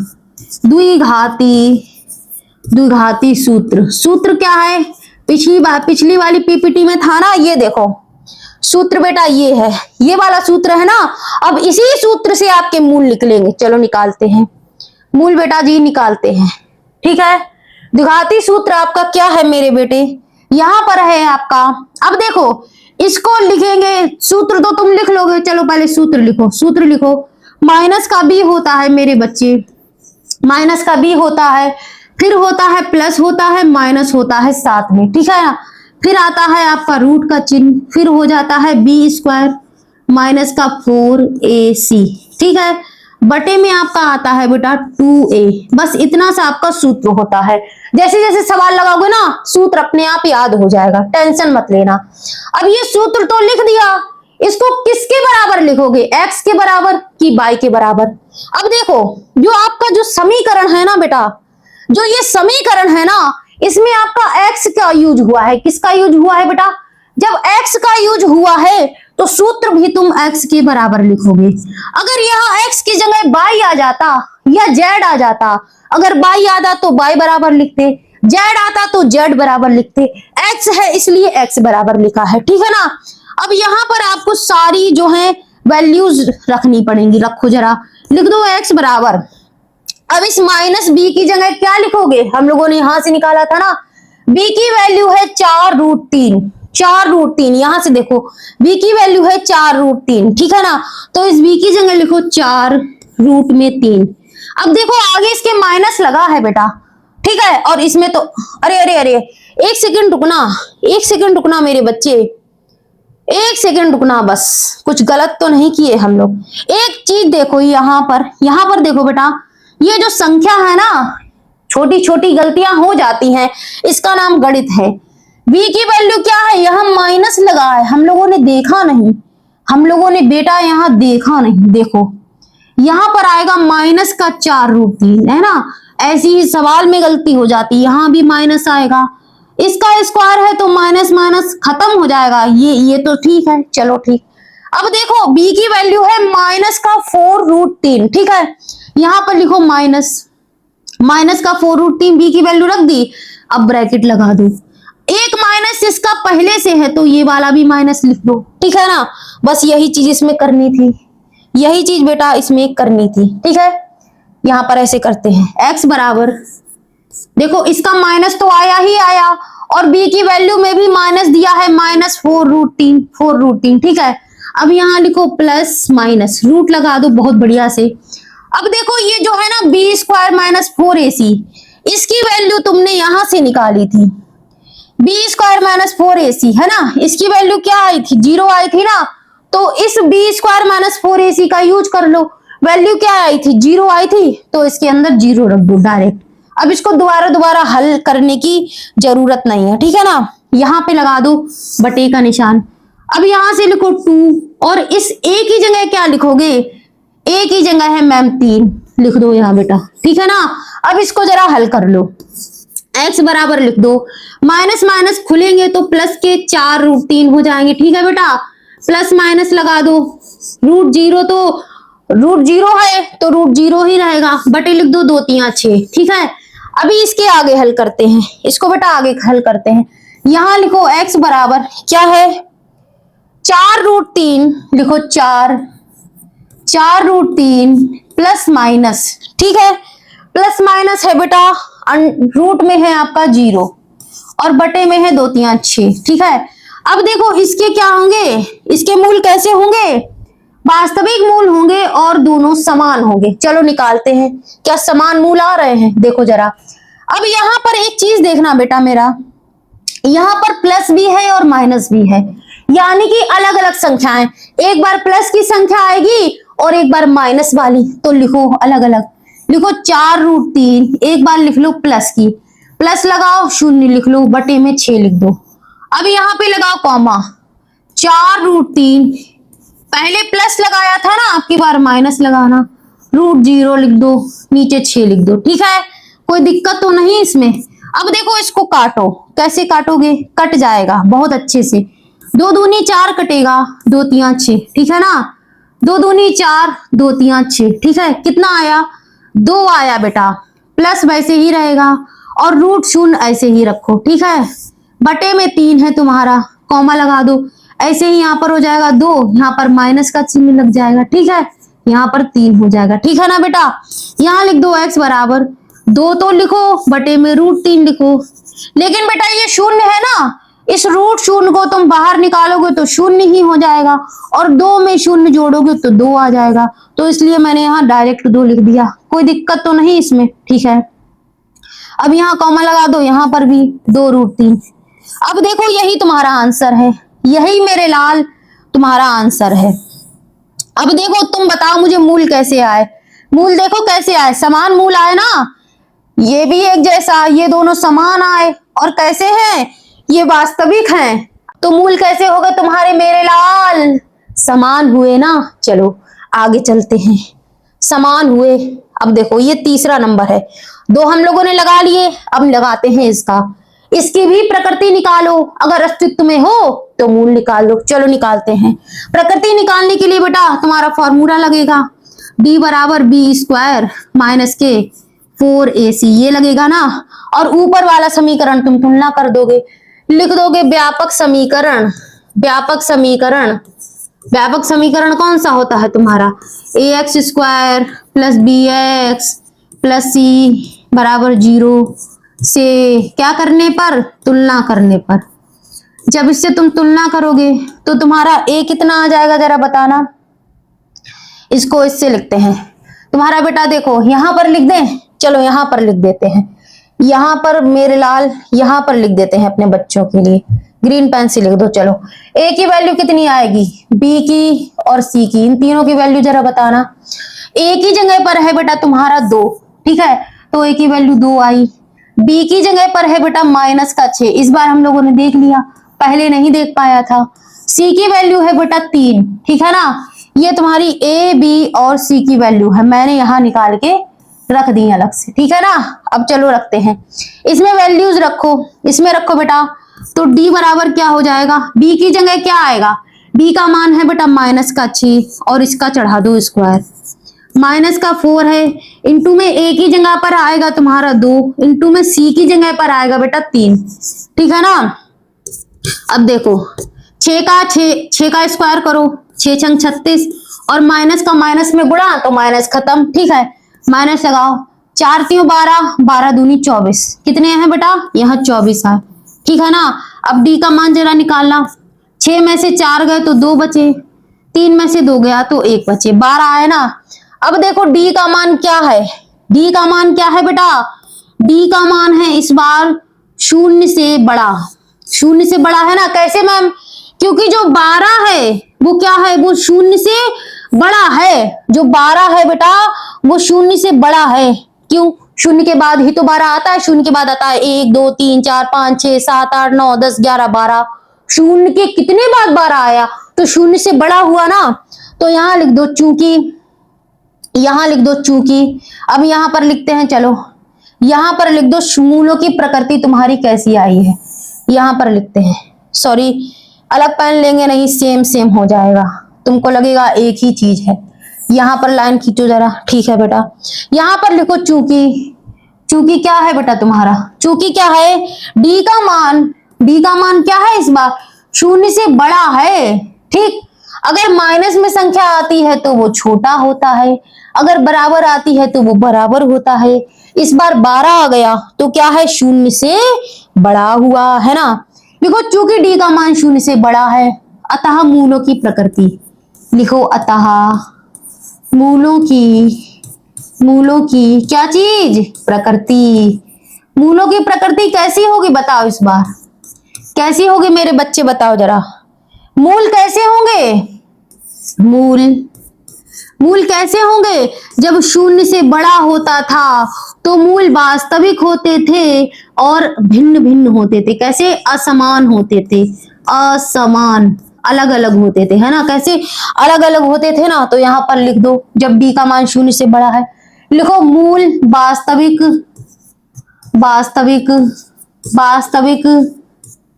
द्विघाती सूत्र क्या है, पिछली वाली पीपीटी में था ना, ये देखो सूत्र बेटा ये है, ये वाला सूत्र है ना। अब इसी सूत्र से आपके मूल निकलेंगे, चलो निकालते हैं मूल बेटा जी, निकालते हैं, ठीक है। द्विघाती सूत्र आपका क्या है मेरे बेटे, यहां पर है आपका, अब देखो इसको लिखेंगे, सूत्र तो तुम लिख लोगे, चलो पहले सूत्र लिखो, माइनस का बी होता है मेरे बच्चे, माइनस का बी होता है, फिर होता है प्लस होता है, माइनस होता है साथ में, ठीक है ना, फिर आता है आपका रूट का चिन्ह, फिर हो जाता है b² माइनस का 4ac, ठीक है। बटे में आपका आता है बेटा 2a। बस इतना सा आपका सूत्र होता है। जैसे जैसे सवाल लगाओगे ना सूत्र अपने आप याद हो जाएगा, टेंशन मत लेना। अब ये सूत्र तो लिख दिया, इसको किसके बराबर लिखोगे? x के बराबर कि y के बराबर? अब देखो जो आपका जो समीकरण है ना बेटा, जो ये समीकरण है ना, इसमें आपका x का यूज हुआ है। किसका यूज हुआ है बेटा? जब x का यूज हुआ है तो सूत्र भी तुम x के बराबर लिखोगे। अगर यहाँ x की जगह y आ जाता या z आ जाता, अगर y आता तो y बराबर लिखते, z आता तो z बराबर लिखते, x है इसलिए x बराबर लिखा है, ठीक है ना। अब यहाँ पर आपको सारी जो है वैल्यूज रखनी पड़ेंगी। रखो जरा, लिख दो x बराबर। अब इस माइनस b की जगह क्या लिखोगे? हम लोगों ने यहां से निकाला था ना, b की वैल्यू है 4√3। 4√3 यहां से देखो b की वैल्यू है 4√3, ठीक है ना। तो इस b की जगह लिखो 4√3। अब देखो आगे इसके माइनस लगा है बेटा, ठीक है। और इसमें तो अरे अरे अरे एक सेकंड रुकना, एक सेकंड रुकना मेरे बच्चे, एक सेकंड रुकना, बस कुछ गलत तो नहीं किए हम लोग। एक चीज देखो यहाँ पर देखो बेटा, ये जो संख्या है ना, छोटी छोटी गलतियां हो जाती हैं, इसका नाम गणित है। b की वैल्यू क्या है? यहाँ माइनस लगा है, हम लोगों ने देखा नहीं, हम लोगों ने बेटा यहाँ देखा नहीं। देखो यहाँ पर आएगा माइनस का 4√3, है ना। ऐसी ही सवाल में गलती हो जाती है, यहाँ भी माइनस आएगा, इसका स्क्वायर है तो माइनस माइनस खत्म हो जाएगा। ये तो ठीक है, चलो ठीक। अब देखो b की वैल्यू है माइनस का 4√3, ठीक है। यहाँ पर लिखो माइनस का 4√3, b की वैल्यू रख दी। अब ब्रैकेट लगा दो, एक माइनस इसका पहले से है तो ये वाला भी माइनस लिख दो, ठीक है ना। बस यही चीज इसमें करनी थी, यही चीज बेटा इसमें करनी थी, ठीक है। यहाँ पर ऐसे करते हैं, x बराबर, देखो इसका माइनस तो आया ही आया, और b की वैल्यू में भी माइनस दिया है, माइनस 4√3, ठीक है। अब यहाँ लिखो प्लस माइनस, रूट लगा दो बहुत बढ़िया से। अब देखो ये जो है ना b² माइनस 4ac, इसकी वैल्यू तुमने यहां से निकाली थी, b² माइनस 4ac है ना। इसकी वैल्यू क्या आई थी? 0 आई थी ना। तो इस b² माइनस 4ac का यूज कर लो, वैल्यू क्या आई थी? 0 आई थी, तो इसके अंदर 0 रख दो डायरेक्ट। अब इसको दोबारा हल करने की जरूरत नहीं है, ठीक है ना। यहाँ पे लगा दो बटे का निशान। अब यहां से लिखो 2, और इस a की जगह क्या लिखोगे? a की जगह है मैम 3, लिख दो यहाँ बेटा, ठीक है ना। अब इसको जरा हल कर लो, x बराबर लिख दो, माइनस माइनस खुलेंगे तो प्लस के 4√3 हो जाएंगे, ठीक है बेटा। प्लस माइनस लगा दो, √0 तो √0 है तो √0 ही रहेगा, बटे लिख दो 2 3 6, ठीक है। अभी इसके आगे हल करते हैं, इसको बेटा आगे हल करते हैं। यहां लिखो x बराबर क्या है? 4√3 लिखो, 4√3 प्लस माइनस, ठीक है। प्लस माइनस है बेटा, रूट में है आपका 0 और बटे में है 2 3 6, ठीक है। अब देखो इसके क्या होंगे, इसके मूल कैसे होंगे? वास्तविक मूल होंगे और दोनों समान होंगे। चलो निकालते हैं, क्या समान मूल आ रहे हैं? देखो जरा। अब यहाँ पर एक चीज देखना बेटा मेरा, यहाँ पर प्लस भी है और माइनस भी है, यानी कि अलग अलग संख्याएं, एक बार प्लस की संख्या आएगी और एक बार माइनस वाली, तो लिखो अलग अलग। लिखो 4√3, एक बार लिख लो प्लस की, प्लस लगाओ, 0 लिख लो, बटे में 6 लिख दो। अब यहाँ पे लगाओ कॉमा, 4√3, पहले प्लस लगाया था ना, आपकी बार माइनस लगाना, √0 लिख दो, नीचे 6 लिख दो, ठीक है। कोई दिक्कत तो नहीं इसमें। अब देखो इसको काटो, कैसे काटोगे? कट जाएगा बहुत अच्छे से, 2 दूनी 4 कटेगा, 2 3 6, ठीक है ना। 2 दूनी 4, 2 3 6, ठीक है। कितना आया? 2 आया बेटा। प्लस वैसे ही रहेगा और √0 ऐसे ही रखो, ठीक है। बटे में 3 है तुम्हारा, कॉमा लगा दो, ऐसे ही यहाँ पर हो जाएगा 2, यहाँ पर माइनस का चिन्ह लग जाएगा, ठीक है। यहाँ पर 3 हो जाएगा, ठीक है ना बेटा। यहाँ लिख दो x बराबर 2 तो लिखो, बटे में √3 लिखो। लेकिन बेटा ये 0 है ना, इस √0 को तुम बाहर निकालोगे तो 0 ही हो जाएगा, और 2 में 0 जोड़ोगे तो 2 आ जाएगा, तो इसलिए मैंने यहाँ डायरेक्ट 2 लिख दिया। कोई दिक्कत तो नहीं इसमें, ठीक है। अब यहाँ कॉमा लगा दो, यहाँ पर भी 2√3। अब देखो यही तुम्हारा आंसर है, यही मेरे लाल तुम्हारा आंसर है। अब देखो तुम बताओ मुझे मूल कैसे आए। मूल देखो कैसे आए, समान मूल आए ना, ये भी एक जैसा, ये दोनों समान आए और कैसे हैं, ये वास्तविक हैं। तो मूल कैसे हो गए तुम्हारे मेरे लाल, समान हुए ना। चलो आगे चलते हैं, समान हुए। अब देखो ये तीसरा नंबर है, दो हम लोगों ने लगा लिए, अब लगाते हैं इसका। इसकी भी प्रकृति निकालो, अगर अस्तित्व में हो तो मूल निकाल लो। चलो निकालते हैं। प्रकृति निकालने के लिए बेटा तुम्हारा फॉर्मूला लगेगा, d बराबर बी स्क्वायर माइनस के 4ac, ये लगेगा ना। और ऊपर वाला समीकरण तुम तुलना कर दोगे, लिख दोगे व्यापक समीकरण। व्यापक समीकरण, व्यापक समीकरण कौन सा होता है तुम्हारा, ax square plus B X plus C बराबर 0 से क्या करने पर, तुलना करने पर। जब इससे तुम तुलना करोगे तो तुम्हारा a कितना आ जाएगा, जरा बताना। इसको इससे लिखते हैं तुम्हारा बेटा, देखो यहां पर लिख दें, चलो यहां पर लिख देते हैं, यहां पर मेरे लाल, यहां पर लिख देते हैं अपने बच्चों के लिए, ग्रीन पेन से लिख दो। चलो a की वैल्यू कितनी आएगी, b की और c की, इन तीनों की वैल्यू जरा बताना। a की जगह पर है बेटा तुम्हारा 2, ठीक है, तो a की वैल्यू 2 आई। b की जगह पर है बेटा माइनस का 6, इस बार हम लोगों ने देख लिया, पहले नहीं देख पाया था। c की वैल्यू है बेटा 3, ठीक है ना। ये तुम्हारी a, b और c की वैल्यू है, मैंने यहां निकाल के रख दी अलग से, ठीक है ना। अब चलो रखते हैं, इसमें वैल्यूज रखो, इसमें रखो बेटा। तो d बराबर क्या हो जाएगा, b की जगह क्या आएगा, b का मान है बेटा माइनस का 6 और इसका चढ़ा दो स्क्वायर, माइनस का 4 है, इंटू में a की जगह पर आएगा तुम्हारा 2, इंटू में c की जगह पर आएगा बेटा 3, ठीक है ना। अब देखो 6 का स्क्वायर करो, 6 छंग 36 और माइनस का माइनस में गुणा तो माइनस खत्म, ठीक है, माइनस लगाओ। 4 3 12, 12 दूनी 24, कितने हैं बेटा, यहाँ 24 है, ठीक है ना। अब d का मान जरा निकालना, 6 में से 4 गए तो 2 बचे, 3 में से 2 गया तो 1 बचे, 12 आए ना। अब देखो d का मान क्या है, d का मान क्या है बेटा, d का मान है इस बार 0 से बड़ा, 0 से बड़ा है ना। कैसे मैम, क्योंकि जो 12 है वो क्या है, वो 0 से बड़ा है, जो 12 है बेटा वो 0 से बड़ा है। क्यों, 0 के बाद ही तो 12 आता है, 0 के बाद आता है 1 2 3 4 5 6 7 8 9 10 11 12, 0 के कितने बाद 12 आया, तो 0 से बड़ा हुआ ना। तो यहां लिख दो चूंकि, यहां लिख दो चूंकि। अब यहां पर लिखते हैं, चलो यहां पर लिख दो मूलों की प्रकृति तुम्हारी कैसी आई है, यहां पर लिखते हैं। सॉरी अलग पेन लेंगे नहीं, सेम सेम हो जाएगा, तुमको लगेगा एक ही चीज है। यहां पर लाइन खींचो जरा, ठीक है बेटा। यहां पर लिखो चूंकि, चूंकि क्या है बेटा तुम्हारा, चूंकि क्या है, d का मान, d का मान क्या है इस बार 0 से बड़ा है, ठीक। अगर माइनस में संख्या आती है तो वो छोटा होता है, अगर बराबर आती है तो वो बराबर होता है। इस बार 12 आ गया तो क्या है, 0 से बड़ा हुआ है ना। देखो चूंकि d का मान 0 से बड़ा है, अतः मूलों की प्रकृति लिखो, अतः मूलों की क्या चीज, प्रकृति। मूलों की प्रकृति कैसी होगी बताओ, इस बार कैसी होगी मेरे बच्चे बताओ जरा, मूल कैसे होंगे, मूल कैसे होंगे, जब 0 से बड़ा होता था तो मूल वास्तविक होते थे और भिन्न भिन्न होते थे। कैसे, असमान होते थे, असमान, अलग अलग होते थे, है ना। कैसे अलग अलग होते थे ना, तो यहां पर लिख दो, जब d का मान 0 से बड़ा है, लिखो मूल वास्तविक, वास्तविक, वास्तविक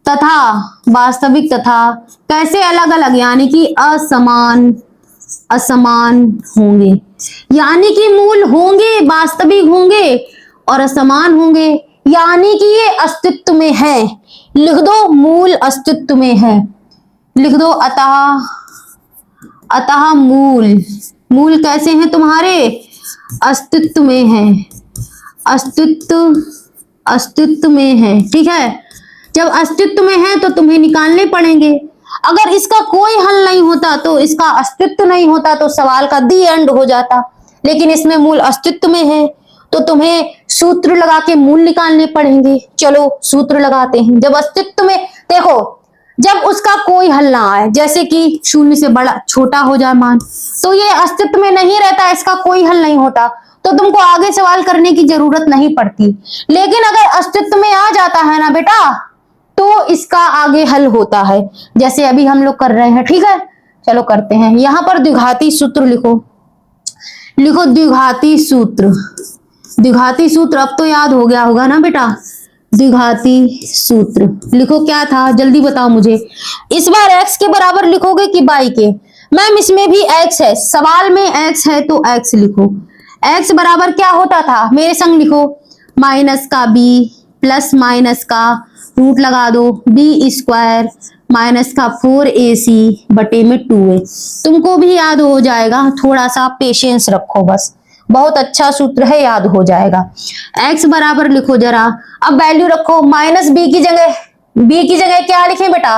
तथा, वास्तविक तथा कैसे अलग अलग, यानी कि असमान, असमान होंगे, यानी कि मूल होंगे वास्तविक होंगे और असमान होंगे, यानी कि ये अस्तित्व में है। लिख दो मूल अस्तित्व में है, लिख दो अतः, अतः मूल कैसे हैं तुम्हारे, अस्तित्व में है, अस्तित्व में है, ठीक है। जब अस्तित्व में है तो तुम्हें निकालने पड़ेंगे, अगर इसका कोई हल नहीं होता तो, इसका अस्तित्व नहीं होता तो सवाल का दी एंड हो जाता, लेकिन इसमें मूल अस्तित्व में है तो तुम्हें सूत्र लगा के मूल निकालने पड़ेंगे। चलो सूत्र लगाते हैं। जब अस्तित्व में, देखो जब उसका कोई हल ना आए, जैसे कि शून्य से बड़ा छोटा हो जाए मान, तो ये अस्तित्व में नहीं रहता, इसका कोई हल नहीं होता, तो तुमको आगे सवाल करने की जरूरत नहीं पड़ती। लेकिन अगर अस्तित्व में आ जाता है ना बेटा, तो इसका आगे हल होता है, जैसे अभी हम लोग कर रहे हैं। ठीक है, चलो करते हैं। यहां पर द्विघाती सूत्र लिखो, लिखो द्विघाती सूत्र। द्विघाती सूत्र अब तो याद हो गया होगा ना बेटा। द्विघाती सूत्र लिखो, क्या था जल्दी बताओ मुझे। इस बार x के बराबर लिखोगे कि y के? मैम इसमें भी x है, सवाल में x है तो x लिखो। x बराबर क्या होता था, मेरे संग लिखो, माइनस का b प्लस माइनस का रूट लगा दो b स्क्वायर माइनस का 4ac बटे में 2a। तुमको भी याद हो जाएगा, थोड़ा सा पेशेंस रखो बस, बहुत अच्छा सूत्र है, याद हो जाएगा। x बराबर लिखो जरा, अब वैल्यू रखो, माइनस b की जगह क्या लिखे बेटा,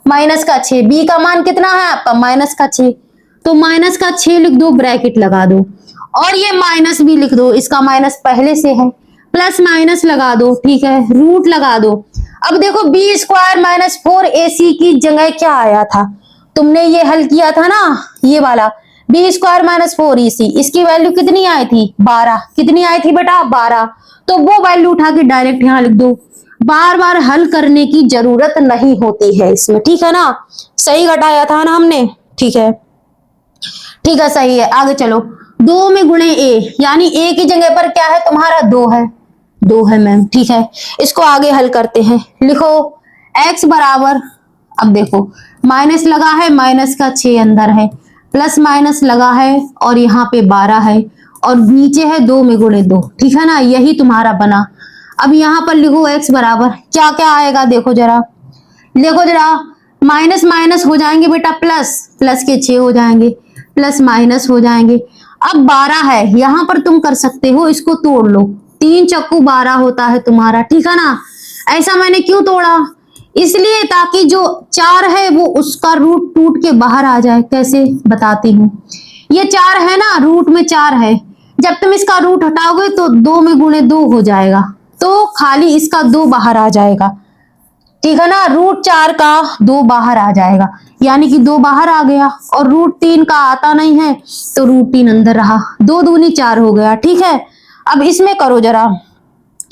माइनस का 6। b का मान कितना है आपका, माइनस का 6, तो माइनस का 6 लिख दो, ब्रैकेट लगा दो, और ये माइनस भी लिख दो, इसका माइनस पहले से है, प्लस माइनस लगा दो, ठीक है, रूट लगा दो। अब देखो b स्क्वायर माइनस 4ac की जगह क्या आया था, तुमने ये हल किया था ना, ये वाला b स्क्वायर माइनस 4ac, इसकी वैल्यू कितनी आई थी, 12। कितनी आई थी बेटा, 12। तो वो वैल्यू उठा के डायरेक्ट यहाँ लिख दो, बार बार हल करने की जरूरत नहीं होती है इसमें, ठीक है ना। सही घटाया था ना हमने, ठीक है, ठीक है, सही है। आगे चलो, 2 में गुणे a, यानी a की जगह पर क्या है तुम्हारा, 2 है, 2 है मैम, ठीक है। इसको आगे हल करते हैं, लिखो x बराबर, अब देखो माइनस लगा है, माइनस का 6 अंदर है, प्लस माइनस लगा है, और यहाँ पे 12 है, और नीचे है 2 में गुणे 2, ठीक है ना, यही तुम्हारा बना। अब यहाँ पर लिखो x बराबर, क्या क्या आएगा देखो जरा, देखो जरा, माइनस माइनस हो जाएंगे बेटा, प्लस प्लस के 6 हो जाएंगे, प्लस माइनस हो जाएंगे। अब 12 है, यहाँ पर तुम कर सकते हो, इसको तोड़ लो, 3 चक्कू 12 होता है तुम्हारा, ठीक है ना। ऐसा मैंने क्यों तोड़ा, इसलिए ताकि जो 4 है वो उसका रूट टूट के बाहर आ जाए। कैसे बताती हूँ, ये 4 है ना, रूट में 4 है, जब तुम इसका रूट हटाओगे तो 2 में गुणे 2 हो जाएगा, तो खाली इसका 2 बाहर आ जाएगा, ठीक है ना, रूट 4 का 2 बाहर आ जाएगा, यानी कि 2 बाहर आ गया, और रूट 3 का आता नहीं है तो रूट 3 अंदर रहा, 2 दूनी 4 हो गया, ठीक है। अब इसमें करो जरा,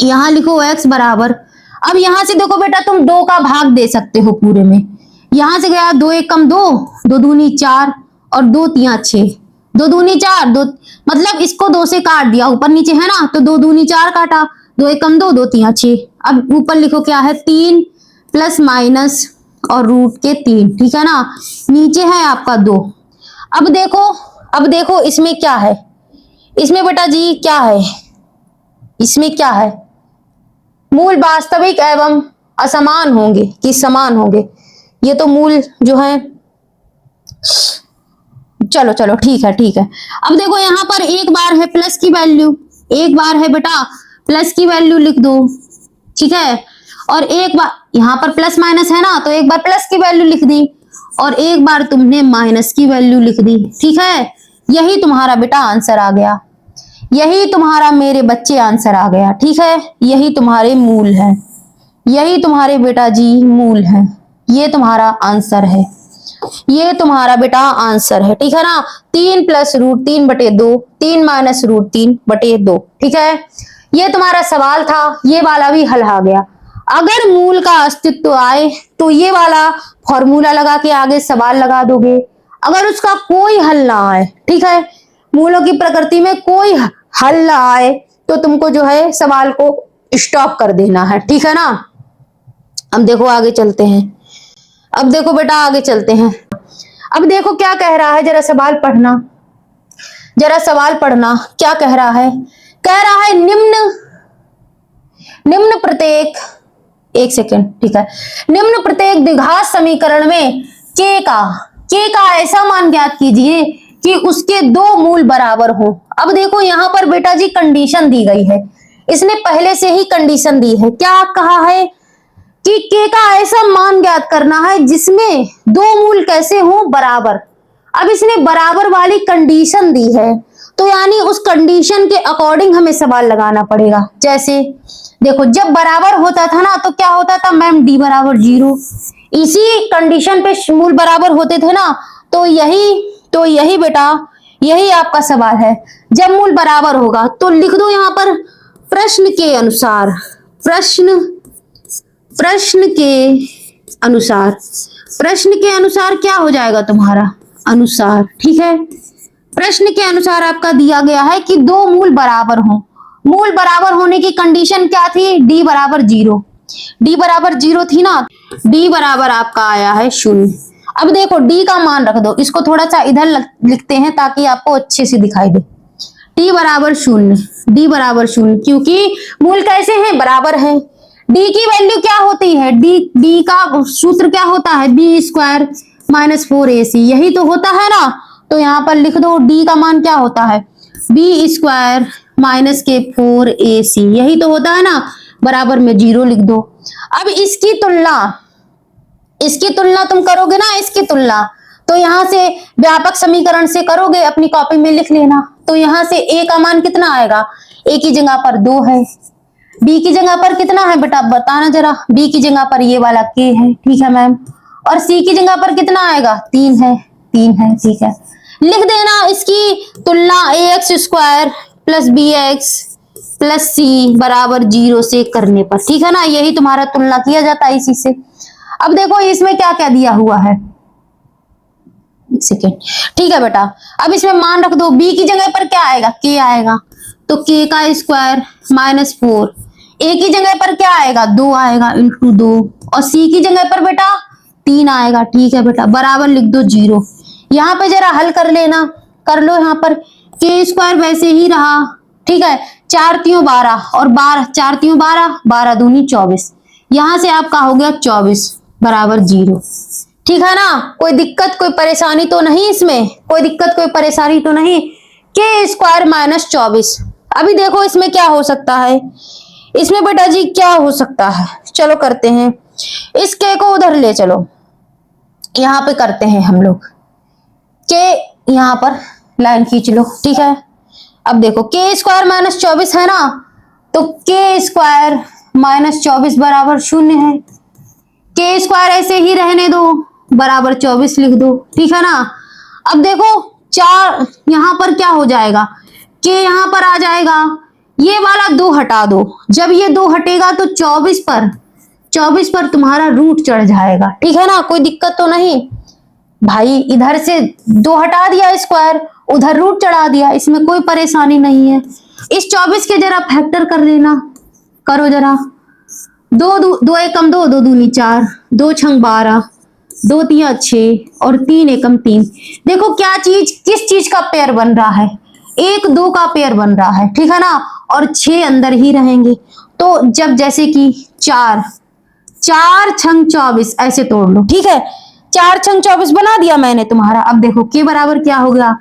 यहाँ लिखो x बराबर, अब यहां से देखो बेटा, तुम 2 का भाग दे सकते हो पूरे में, यहां से गया 2 1 कम 2, 2 दूनी 4, और 2 3 6, 2 दूनी 4, 2 मतलब इसको 2 से काट दिया, ऊपर नीचे है ना, तो 2 दूनी 4 काटा, 2 1 कम 2, 2 3 6। अब ऊपर लिखो क्या है, 3 प्लस माइनस और रूट के 3, ठीक है ना, नीचे है आपका 2। अब देखो इसमें क्या है, इसमें बेटा जी क्या है, इसमें क्या है, मूल वास्तविक एवं असमान होंगे कि समान होंगे, ये तो मूल जो है, चलो चलो ठीक है, ठीक है। अब देखो यहाँ पर एक बार है प्लस की वैल्यू, एक बार है बेटा प्लस की वैल्यू लिख दो, ठीक है, और एक बार यहाँ पर प्लस माइनस है ना, तो एक बार प्लस की वैल्यू लिख दी, और एक बार तुमने माइनस की वैल्यू लिख दी, ठीक है। यही तुम्हारा बेटा आंसर आ गया, यही तुम्हारा मेरे बच्चे आंसर आ गया, ठीक है। यही तुम्हारे मूल है, यही तुम्हारे बेटा जी मूल है, ये तुम्हारा आंसर है, ये तुम्हारा बेटा आंसर है, ठीक है ना। 3 प्लस रूट 3 बटे 2, 3 माइनस रूट 3 बटे 2, ठीक है। ये तुम्हारा सवाल था, ये वाला भी हल आ गया। अगर मूल का अस्तित्व आए तो ये वाला फॉर्मूला लगा के आगे सवाल लगा दोगे, अगर उसका कोई हल ना आए, ठीक है, मूलों की प्रकृति में कोई हल ना आए, तो तुमको जो है सवाल को स्टॉप कर देना है, ठीक है ना। अब देखो आगे चलते हैं, अब देखो बेटा आगे चलते हैं। अब देखो क्या कह रहा है, जरा सवाल पढ़ना, जरा सवाल पढ़ना, क्या कह रहा है, कह रहा है निम्न प्रत्येक, एक सेकेंड, ठीक है, निम्न प्रत्येक द्विघात समीकरण में के का ऐसा मान ज्ञात कीजिए कि उसके 2 मूल बराबर हो। अब देखो यहाँ पर बेटा जी कंडीशन दी गई है, इसने पहले से ही कंडीशन दी है, क्या कहा है कि के का ऐसा मान ज्ञात करना है जिसमें 2 मूल कैसे हो, बराबर। अब इसने बराबर वाली कंडीशन दी है, तो यानी उस कंडीशन के अकॉर्डिंग हमें सवाल लगाना पड़ेगा। जैसे देखो जब बराबर होता था ना, तो क्या होता था मैम, d बराबर 0, इसी कंडीशन पे मूल बराबर होते थे ना, तो यही बेटा, यही आपका सवाल है। जब मूल बराबर होगा तो लिख दो यहां पर प्रश्न के अनुसार, प्रश्न के अनुसार, प्रश्न के अनुसार क्या हो जाएगा तुम्हारा, अनुसार, ठीक है। प्रश्न के अनुसार आपका दिया गया है कि दो मूल बराबर हों। मूल बराबर होने की कंडीशन क्या थी, डी बराबर 0, डी बराबर 0 थी ना, डी बराबर आपका आया है 0। अब देखो डी का मान रख दो, इसको थोड़ा सा इधर लिखते हैं ताकि आपको अच्छे से दिखाई दे। डी बराबर 0, डी बराबर 0, क्योंकि मूल कैसे हैं, बराबर हैं। डी की वैल्यू क्या होती है, डी का सूत्र क्या होता है, बी स्क्वायर माइनस 4ac, यही तो होता है ना। तो यहाँ पर लिख दो डी का मान क्या होता है, बी स्क्वायर माइनस के 4ac, यही तो होता है ना, बराबर में 0 लिख दो। अब इसकी तुलना तुम करोगे ना, इसकी तुलना तो यहां से व्यापक समीकरण से करोगे, अपनी कॉपी में लिख लेना। तो यहां से a का मान कितना आएगा, a की जगह पर 2 है, b की जगह पर कितना है बेटा बताना जरा, b की जगह पर ये वाला k है, ठीक है मैम, और c की जगह पर कितना आएगा, 3 है, 3 है, ठीक है। लिख देना इसकी तुलना ax square plus bx plus c बराबर 0 से करने पर, ठीक है ना, यही तुम्हारा तुलना किया जाता है इसी से। अब देखो इसमें क्या क्या दिया हुआ है, सेकेंड, ठीक है बेटा। अब इसमें मान रख दो, b की जगह पर क्या आएगा, k आएगा, तो k का स्क्वायर माइनस 4, a की जगह पर क्या आएगा, 2 आएगा इंटू 2, और c की जगह पर बेटा 3 आएगा, ठीक है बेटा, बराबर लिख दो 0। यहाँ पे जरा हल कर लेना, कर लो यहाँ पर, k स्क्वायर वैसे ही रहा, ठीक है, 4 3 12 और 12, 4 3 12, 12 दूनी 24, यहां से आपका हो गया 24 बराबर 0, ठीक है ना। कोई दिक्कत कोई परेशानी तो नहीं, इसमें कोई दिक्कत कोई परेशानी तो नहीं, के स्क्वायर माइनस 24। अभी देखो इसमें क्या हो सकता है, इसमें बेटा जी क्या हो सकता है, चलो करते हैं, इस के को उधर ले चलो, यहां पे करते हैं हम लोग, के यहां पर लाइन खींच लो, ठीक है। अब देखो के स्क्वायर माइनस 24 है ना, तो के स्क्वायर माइनस 24 बराबर 0 है, के स्क्वायर ऐसे ही रहने दो, बराबर 24 लिख दो, ठीक है ना। अब देखो 4 यहां पर क्या हो जाएगा, के यहां पर आ जाएगा, ये वाला 2 हटा दो, जब ये 2 हटेगा तो 24 पर तुम्हारा रूट चढ़ जाएगा, ठीक है ना, कोई दिक्कत तो नहीं भाई। इधर से 2 हटा दिया स्क्वायर, उधर रूट चढ़ा दिया, इसमें कोई परेशानी नहीं है। इस 24 के जरा फैक्टर कर लेना, करो जरा, 2 एकम 2, 2 दूनी 4, 2 छंग 12, 2 तिया 6 और 3 एकम 3। देखो क्या चीज, किस चीज का पेयर बन रहा है, 1 2 का पेयर बन रहा है, ठीक है ना, और 6 अंदर ही रहेंगे। तो जब जैसे कि 4 छंग 24 ऐसे तोड़ लो, ठीक है, 4 छंग 24 बना दिया मैंने तुम्हारा। अब देखो के बराबर क्या हो गया,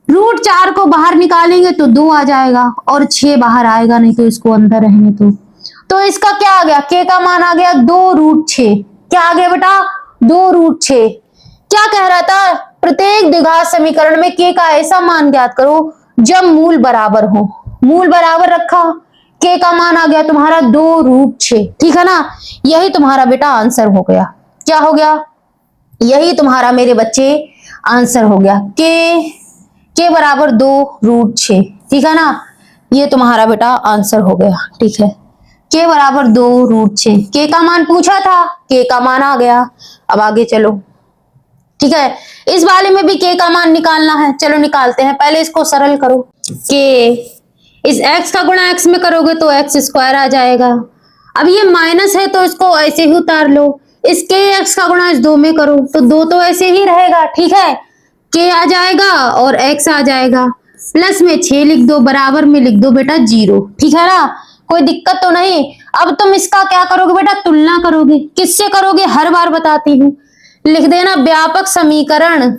रूट 4 को बाहर निकालेंगे तो 2 आ जाएगा, और 6 बाहर आएगा नहीं, तो इसको अंदर रहने दो। तो इसका क्या आ गया, के का मान आ गया 2√6, क्या आ गया बेटा 2√6। क्या कह रहा था, प्रत्येक द्विघात समीकरण में के का ऐसा मान ज्ञात करो जब मूल बराबर हो, मूल बराबर रखा, के का मान आ गया तुम्हारा 2√6, ठीक है ना, यही तुम्हारा बेटा आंसर हो गया। क्या हो गया, यही तुम्हारा मेरे बच्चे आंसर हो गया, के बराबर 2√6, ठीक है ना, ये तुम्हारा बेटा आंसर हो गया, ठीक है, के बराबर 2√6। के का मान पूछा था, के का मान आ गया। अब आगे चलो, ठीक है, इस वाले में भी के का मान निकालना है, चलो निकालते हैं। पहले इसको सरल करो, के इस x का गुणा x में करोगे तो x स्क्वायर आ जाएगा। अब ये माइनस है तो इसको ऐसे ही उतार लो, इस के x का गुणा इस 2 में करो तो 2 तो ऐसे ही रहेगा, ठीक है, के आ जाएगा और x आ जाएगा, प्लस में 6 लिख दो, बराबर में लिख दो बेटा 0, ठीक है ना, कोई दिक्कत तो नहीं। अब तुम इसका क्या करोगे बेटा, तुलना करोगे, किससे करोगे, हर बार बताती हूं, लिख देना व्यापक समीकरण,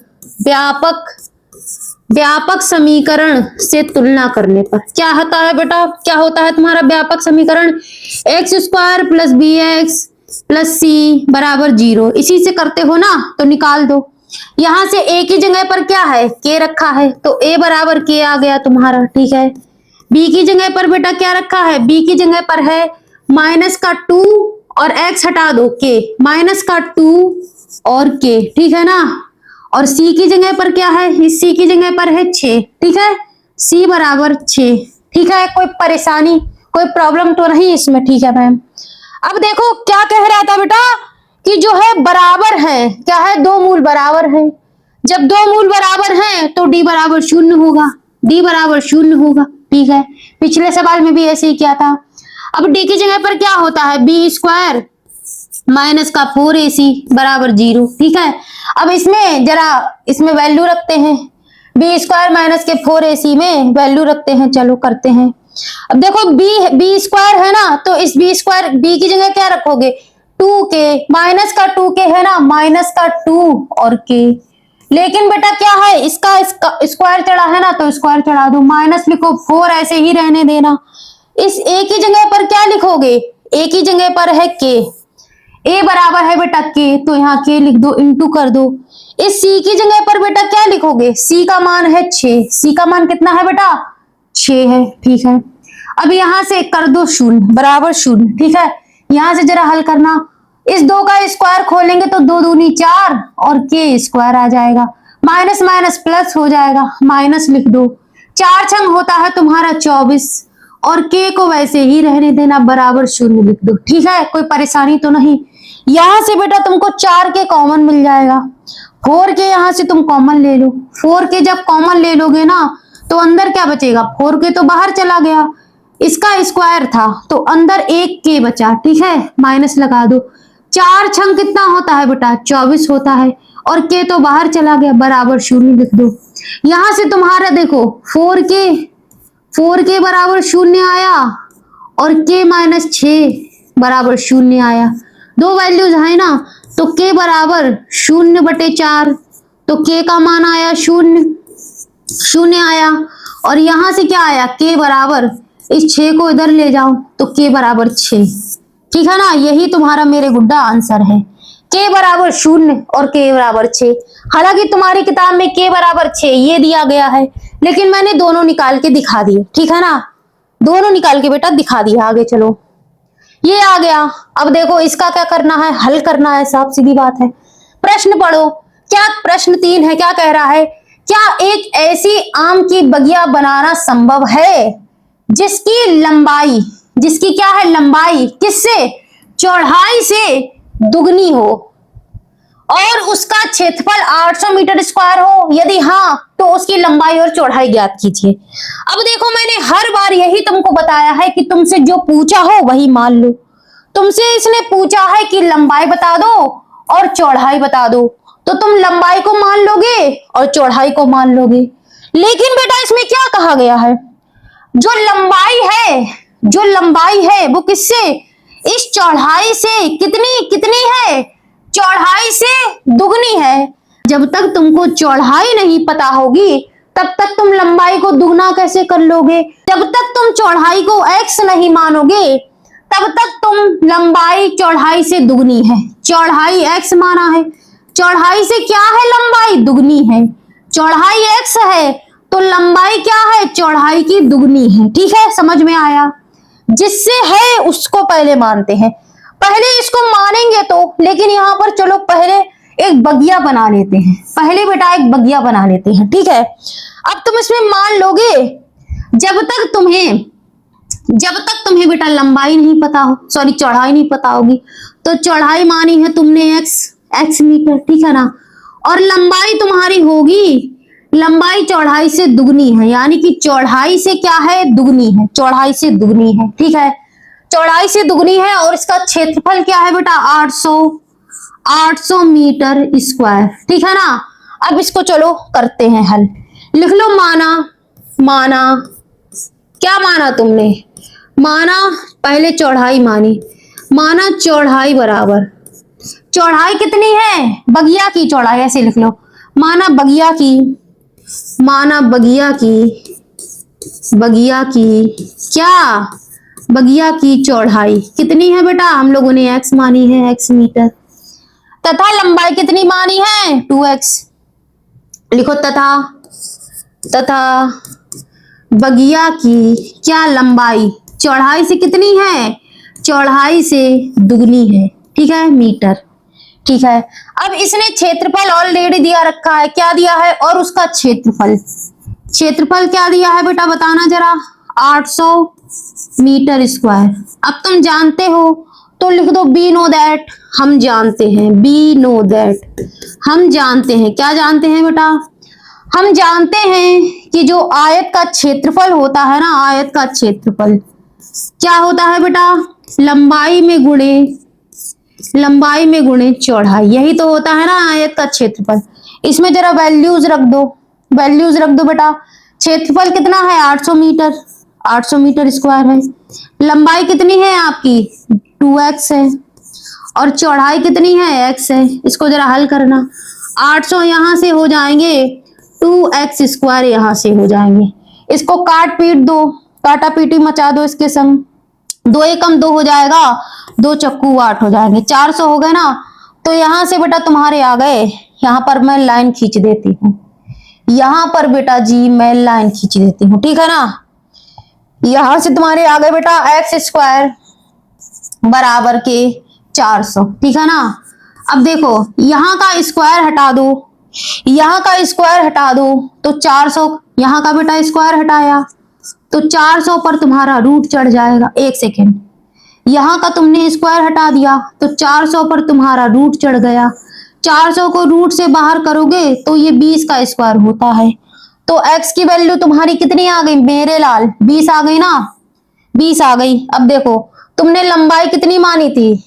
व्यापक समीकरण से तुलना करने पर क्या होता है बेटा, क्या होता है तुम्हारा व्यापक समीकरण, X square plus B X plus C बराबर 0, इसी से करते हो ना, तो निकाल दो। यहां से a की जगह पर क्या है, k रखा है, तो a बराबर k आ गया तुम्हारा, ठीक है। b की जगह पर बेटा क्या रखा है, b की जगह पर है -2 और x हटा दो k, माइनस का 2 और k, ठीक है ना। और c की जगह पर क्या है, इस c की जगह पर है 6, ठीक है, c बराबर 6, ठीक है। कोई परेशानी, कोई प्रॉब्लम तो नहीं इसमें, ठीक है मैम। अब देखो क्या कह रहा था बेटा कि जो है बराबर है, क्या है, दो मूल बराबर है। जब दो मूल बराबर हैं तो d बराबर 0 होगा, d बराबर 0 होगा, ठीक है। पिछले सवाल में भी ऐसे ही किया था। अब d की जगह पर क्या होता है, बी स्क्वायर माइनस का 4ac बराबर 0, ठीक है। अब इसमें जरा इसमें वैल्यू रखते हैं, बी स्क्वायर माइनस के 4ac में वैल्यू रखते हैं, चलो करते हैं। अब देखो बी स्क्वायर है ना, तो इस बी स्क्वायर, बी की जगह क्या रखोगे, 2k, माइनस का 2k है ना, माइनस का 2 और k। लेकिन बेटा क्या है, इसका स्क्वायर चढ़ा है ना, तो स्क्वायर चढ़ा दो, माइनस लिखो, 4 ऐसे ही रहने देना। इस a की जगह पर क्या लिखोगे, a की जगह पर है k, a बराबर है बेटा k, तो यहाँ k लिख दो, इंटू कर दो। इस c की जगह पर बेटा क्या लिखोगे, c का मान है 6, c का मान कितना है बेटा, 6 है, ठीक है। अब यहां से कर दो 0 बराबर 0, ठीक है। यहां से जरा हल करना, इस 2 का स्क्वायर खोलेंगे तो 2 दूनी 4 और k स्क्वायर आ जाएगा, माइनस माइनस प्लस हो जाएगा, माइनस लिख दो। 4 छंग होता है तुम्हारा 24 और k को वैसे ही रहने देना, बराबर 0 लिख दो, ठीक है। कोई परेशानी तो नहीं। यहां से बेटा तुमको 4k कॉमन मिल जाएगा, 4k यहां से तुम कॉमन ले लो। 4k जब कॉमन ले लोगे ना तो अंदर क्या बचेगा, 4k तो बाहर चला गया, इसका स्क्वायर था तो अंदर 1k बचा, ठीक है, माइनस लगा दो। 4 छंग कितना होता है बेटा, 24 होता है, और k तो बाहर चला गया, बराबर 0 लिख दो। यहां से तुम्हारा देखो 4k बराबर 0 आया और k माइनस 6 बराबर 0 आया। दो वैल्यूज है ना, तो k बराबर 0/4, तो k का मान आया 0 आया। और यहां से क्या आया, k बराबर, इस 6 को इधर ले जाओ तो k बराबर 6, ठीक है ना। यही तुम्हारा मेरे गुड्डा आंसर है, k बराबर 0 और k बराबर 6। हालांकि तुम्हारी किताब में k बराबर 6 ये दिया गया है, लेकिन मैंने दोनों निकाल के दिखा दिए, ठीक है ना, दोनों निकाल के बेटा दिखा दिया। आगे चलो, ये आ गया। अब देखो इसका क्या करना है, हल करना है, साफ सीधी बात है। प्रश्न पढ़ो, क्या प्रश्न 3 है, क्या कह रहा है, क्या एक ऐसी आम की बगिया बनाना संभव है जिसकी लंबाई, जिसकी क्या है लंबाई, किससे, चौड़ाई से दुगनी हो और उसका क्षेत्रफल 800 मीटर स्क्वायर हो, यदि हाँ तो उसकी लंबाई और चौड़ाई ज्ञात कीजिए। अब देखो मैंने हर बार यही तुमको बताया है कि तुमसे जो पूछा हो वही मान लो। तुमसे इसने पूछा है कि लंबाई बता दो और चौड़ाई बता दो, तो तुम लंबाई को मान लोगे और चौड़ाई को मान लोगे। लेकिन बेटा इसमें क्या कहा गया है, जो लंबाई है वो किससे, इस चौड़ाई से कितनी है, चौड़ाई से दुगनी है। जब तक तुमको चौड़ाई नहीं पता होगी तब तक तुम लंबाई को दुगना कैसे कर लोगे। जब तक तुम चौड़ाई को x नहीं मानोगे तब तक तुम लंबाई चौड़ाई से दुगनी है, चौड़ाई x माना है, चौड़ाई से क्या है, लंबाई दुगनी है। चौड़ाई x है तो लंबाई क्या है, चौड़ाई की दुगनी है, ठीक है, समझ में आया। जिससे है उसको पहले मानते हैं, पहले इसको मानेंगे तो, लेकिन यहां पर चलो पहले एक बगिया बना लेते हैं, पहले बेटा एक बगिया बना लेते हैं, ठीक है। अब तुम इसमें मान लोगे, जब तक तुम्हें बेटा लंबाई नहीं पता हो, सॉरी चौड़ाई नहीं पता होगी, तो चौड़ाई मानी है तुमने x मीटर, ठीक है ना, और लंबाई तुम्हारी होगी, लंबाई चौड़ाई से दुगनी है, यानी कि चौड़ाई से क्या है, दुगनी है, चौड़ाई से दुगनी है, ठीक है, चौड़ाई से दुगनी है। और इसका क्षेत्रफल क्या है बेटा, 800 मीटर स्क्वायर, ठीक है ना। अब इसको चलो करते हैं हल, लिख लो माना क्या माना तुमने, माना पहले चौड़ाई मानी, माना चौड़ाई बराबर, चौड़ाई कितनी है, बगिया की चौड़ाई, ऐसे लिख लो, माना बगिया की चौड़ाई कितनी है बेटा, हम लोगों ने x मानी है, x मीटर, तथा लंबाई कितनी मानी है, 2x, लिखो तथा बगिया की क्या लंबाई, चौड़ाई से कितनी है, चौड़ाई से दुगनी है, ठीक है, मीटर, ठीक है। अब इसने क्षेत्रफल ऑलरेडी दिया रखा है, क्या दिया है, और उसका क्षेत्रफल, क्षेत्रफल क्या दिया है बेटा बताना जरा, 800 मीटर स्क्वायर। अब तुम जानते हो तो लिख दो बी नो दैट, हम जानते हैं, बी नो दैट, हम जानते हैं, क्या जानते हैं बेटा, हम जानते हैं कि जो आयत का क्षेत्रफल होता है ना, आयत का क्षेत्रफल क्या होता है बेटा, लंबाई में गुणे चौड़ाई, यही तो होता है ना आयत का क्षेत्रफल। इसमें जरा वैल्यूज रख दो, वैल्यूज रख दो बेटा। क्षेत्रफल कितना है, 800 मीटर, 800 मीटर स्क्वायर है। लंबाई कितनी है आपकी, 2x है, और चौड़ाई कितनी है, x है। इसको जरा हल करना, 800 यहां से हो जाएंगे, 2x स्क्वायर यहां से हो जाएंगे। इसको काट पीट दो, काटा पीटी मचा दो इसके संग, 2 एकम 2 हो जाएगा, 2 चक्कू 8 हो जाएंगे, 400 हो गए ना। तो यहां से बेटा तुम्हारे आ गए, यहां पर मैं लाइन खींच देती हूँ, यहां पर बेटा जी मैं लाइन खींच देती हूँ, ठीक है ना। यहां से तुम्हारे आ गए बेटा एक्स स्क्वायर बराबर के 400, ठीक है ना। अब देखो यहां का स्क्वायर हटा दो, यहां का स्क्वायर हटा दो, तो 400, यहां का बेटा स्क्वायर हटाया तो 400 पर तुम्हारा रूट चढ़ जाएगा। एक सेकेंड, यहां का तुमने स्क्वायर हटा दिया तो 400 पर तुम्हारा रूट चढ़ गया। 400 को रूट से बाहर करोगे तो ये 20 का स्क्वायर होता है। तो x की वैल्यू तुम्हारी कितनी आ गई मेरे लाल, 20 आ गई ना, 20 आ गई। अब देखो तुमने लंबाई कितनी मानी थी,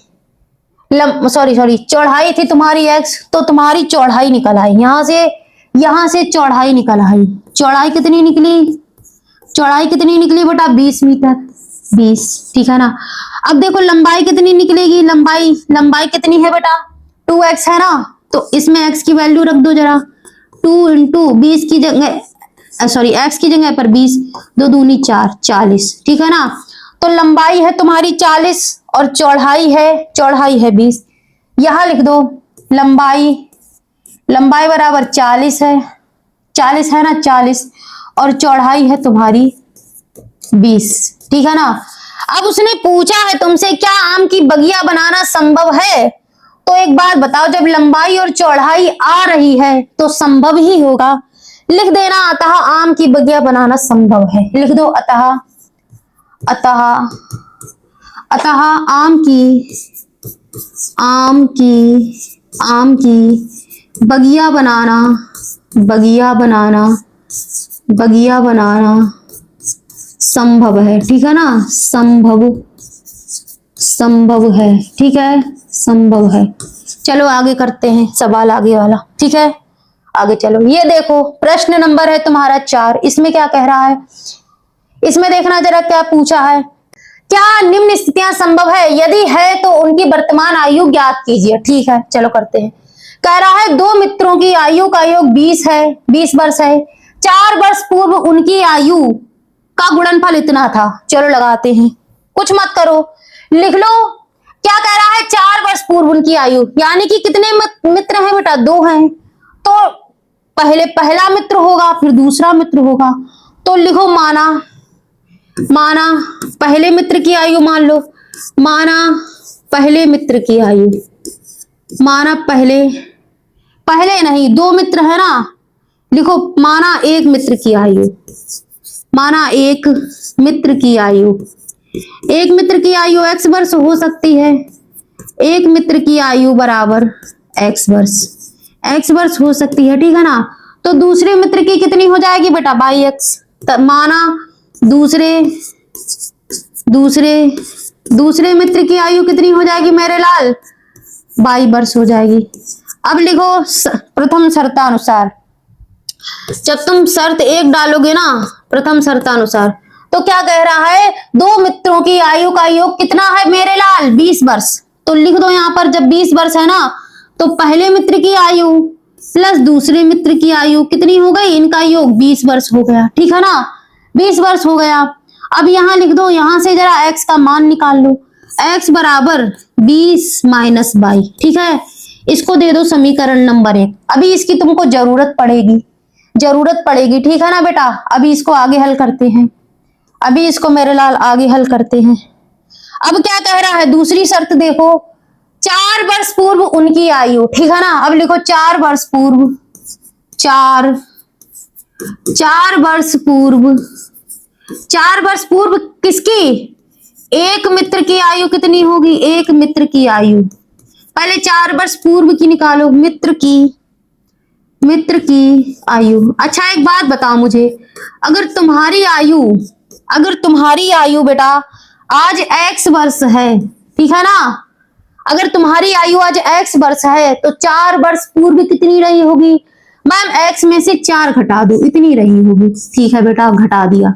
सॉरी चौड़ाई थी तुम्हारी x, तो तुम्हारी चौड़ाई निकल आई, यहां से चौड़ाई निकल आई। चौड़ाई कितनी निकली, चौड़ाई कितनी निकली बेटा, 20 मीटर, 20, ठीक है ना। अब देखो लंबाई कितनी निकलेगी, लंबाई कितनी है बेटा, 2x है ना, तो इसमें x की वैल्यू रख दो जरा, 2 इंटू 20 की जगह, सॉरी x की जगह पर 20, 2 दूनी 4, 40, ठीक है ना। तो लंबाई है तुम्हारी 40 और चौड़ाई है 20। यहां लिख दो लंबाई बराबर 40 है, 40 है ना, 40, और चौड़ाई है तुम्हारी 20, ठीक है ना। अब उसने पूछा है तुमसे क्या आम की बगिया बनाना संभव है, तो एक बात बताओ, जब लंबाई और चौड़ाई आ रही है तो संभव ही होगा। लिख देना अतः आम की बगिया बनाना संभव है, लिख दो अतः आम की बगिया बनाना संभव है, ठीक है ना, संभव है, ठीक है, संभव है। चलो आगे करते हैं सवाल आगे वाला, ठीक है, आगे चलो। ये देखो प्रश्न नंबर है तुम्हारा 4, इसमें क्या कह रहा है, इसमें देखना जरा क्या पूछा है, क्या निम्न स्थितियां संभव है, यदि है तो उनकी वर्तमान आयु ज्ञात कीजिए। ठीक है चलो करते हैं। कह रहा है दो मित्रों की आयु का योग 20 है, 20 वर्ष है। 4 वर्ष पूर्व उनकी आयु का गुणनफल इतना था। चलो लगाते हैं, कुछ मत करो, लिख लो। क्या कह रहा है, 4 वर्ष पूर्व उनकी आयु, यानी कि कितने मित्र हैं बेटा, 2 हैं। तो पहले पहला मित्र होगा फिर दूसरा मित्र होगा, तो लिखो माना पहले मित्र की आयु मान लो, माना पहले मित्र की आयु, माना पहले नहीं 2 मित्र है ना, लिखो माना एक मित्र की आयु, माना एक मित्र की आयु, एक मित्र की आयु x वर्ष हो सकती है, एक मित्र की आयु बराबर x वर्ष हो सकती है, ठीक है ना। तो दूसरे मित्र की कितनी हो जाएगी बेटा, बाई x। माना दूसरे मित्र की आयु कितनी हो जाएगी मेरे लाल, 22 वर्ष हो जाएगी। अब लिखो प्रथम शर्तानुसार, जब तुम शर्त 1 डालोगे ना प्रथम शर्तानुसार, तो क्या कह रहा है, 2 मित्रों की आयु का योग कितना है मेरे लाल, 20 वर्ष। तो लिख दो यहां पर, जब 20 वर्ष है ना, तो पहले मित्र की आयु प्लस दूसरे मित्र की आयु कितनी हो गई, इनका योग 20 वर्ष हो गया, ठीक है ना, 20 वर्ष हो गया। अब यहां लिख दो, यहां से जरा x का मान निकाल लो, x बराबर 20 माइनस 22, ठीक है। इसको दे दो समीकरण नंबर 1। अभी इसकी तुमको जरूरत पड़ेगी, ठीक है ना बेटा। अभी इसको आगे हल करते हैं, अभी इसको मेरे लाल आगे हल करते हैं। अब क्या कह रहा है, दूसरी शर्त देखो, 4 वर्ष पूर्व उनकी आयु, ठीक है ना। अब लिखो 4 वर्ष पूर्व, 4 वर्ष पूर्व, 4 वर्ष पूर्व किसकी, एक मित्र की आयु कितनी होगी, एक मित्र की आयु, पहले 4 वर्ष पूर्व की निकालो, मित्र की आयु। अच्छा एक बात बताओ मुझे, अगर तुम्हारी आयु बेटा आज x वर्ष है, ठीक है ना, अगर तुम्हारी आयु आज x वर्ष है तो 4 वर्ष पूर्व कितनी रही होगी, मैम x में से 4 घटा दो, इतनी रही होगी। ठीक है बेटा, घटा दिया।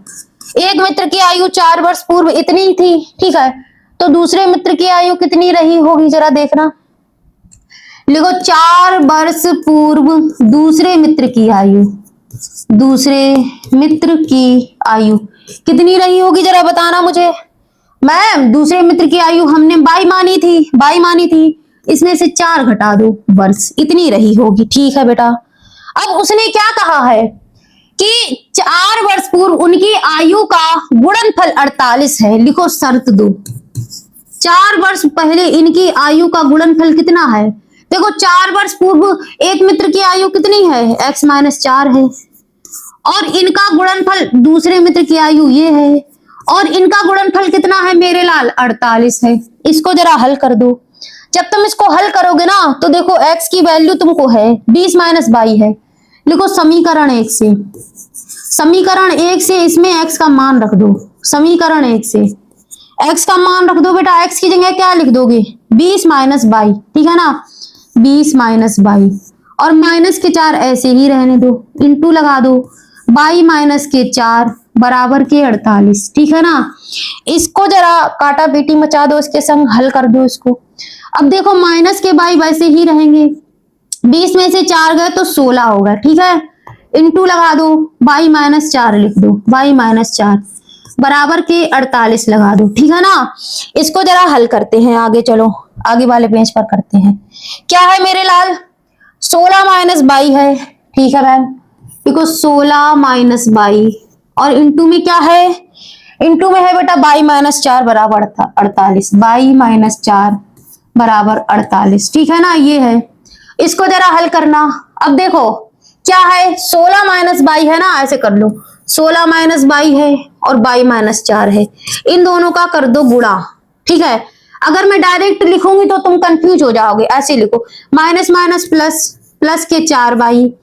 एक मित्र की आयु 4 वर्ष पूर्व इतनी थी, ठीक है, तो दूसरे मित्र की आयु कितनी रही होगी, जरा देखना, लिखो 4 वर्ष पूर्व दूसरे मित्र की आयु कितनी रही होगी, जरा बताना मुझे। मैम दूसरे मित्र की आयु हमने 22 मानी थी, इसमें से 4 घटा दो, वर्ष इतनी रही होगी। ठीक है बेटा, अब उसने क्या कहा है कि 4 वर्ष पूर्व उनकी आयु का गुणनफल 48 है, लिखो शर्त दो, 4 वर्ष पहले इनकी आयु का गुणनफल कितना है, देखो 4 वर्ष पूर्व एक मित्र की आयु कितनी है, x - 4 है, और इनका गुणनफल दूसरे मित्र की आयु ये है, और इनका गुणनफल कितना है मेरे लाल, 48 है। इसको जरा हल कर दो। जब तुम इसको हल करोगे ना तो देखो x की वैल्यू तुमको है 20 - 22 है, लिखो समीकरण 1 से इसमें x का मान रख दो, समीकरण 1 से x का मान रख दो बेटा, x की जगह क्या लिख दोगे, 20 - 22, ठीक है ना, 20 - 22, और माइनस के 4 ऐसे ही रहने दो, इंटू लगा दो, 22 - के 4 बराबर के 48, ठीक है ना। इसको जरा काटा बेटी मचा दो, इसके संग हल कर दो इसको। अब देखो माइनस के 22 वैसे ही रहेंगे, 20 में से 4 गए तो 16 होगा, ठीक है, इंटू लगा दो, 22 - 4 लिख दो, 22 - 4 बराबर के 48 लगा दो, ठीक है ना। इसको जरा हल करते हैं, आगे चलो, आगे वाले पेज पर करते हैं। क्या है मेरे लाल, 16 - 22 है, ठीक है मैम, देखो 16 - 22, और इंटू में क्या है, इंटू में है बेटा 22 - 4 बराबर 48, 22 - 4 बराबर 48, ठीक है ना, ये है। इसको जरा हल करना। अब देखो क्या है, 16 - 22 है ना, ऐसे कर लो, 16 - 22 है और 22 - 4 है, इन दोनों का कर दो गुणा, ठीक है। अगर मैं डायरेक्ट लिखूंगी तो तुम कंफ्यूज हो जाओगे, ऐसे लिखो, माइनस माइनस प्लस, प्लस के 4 बाई,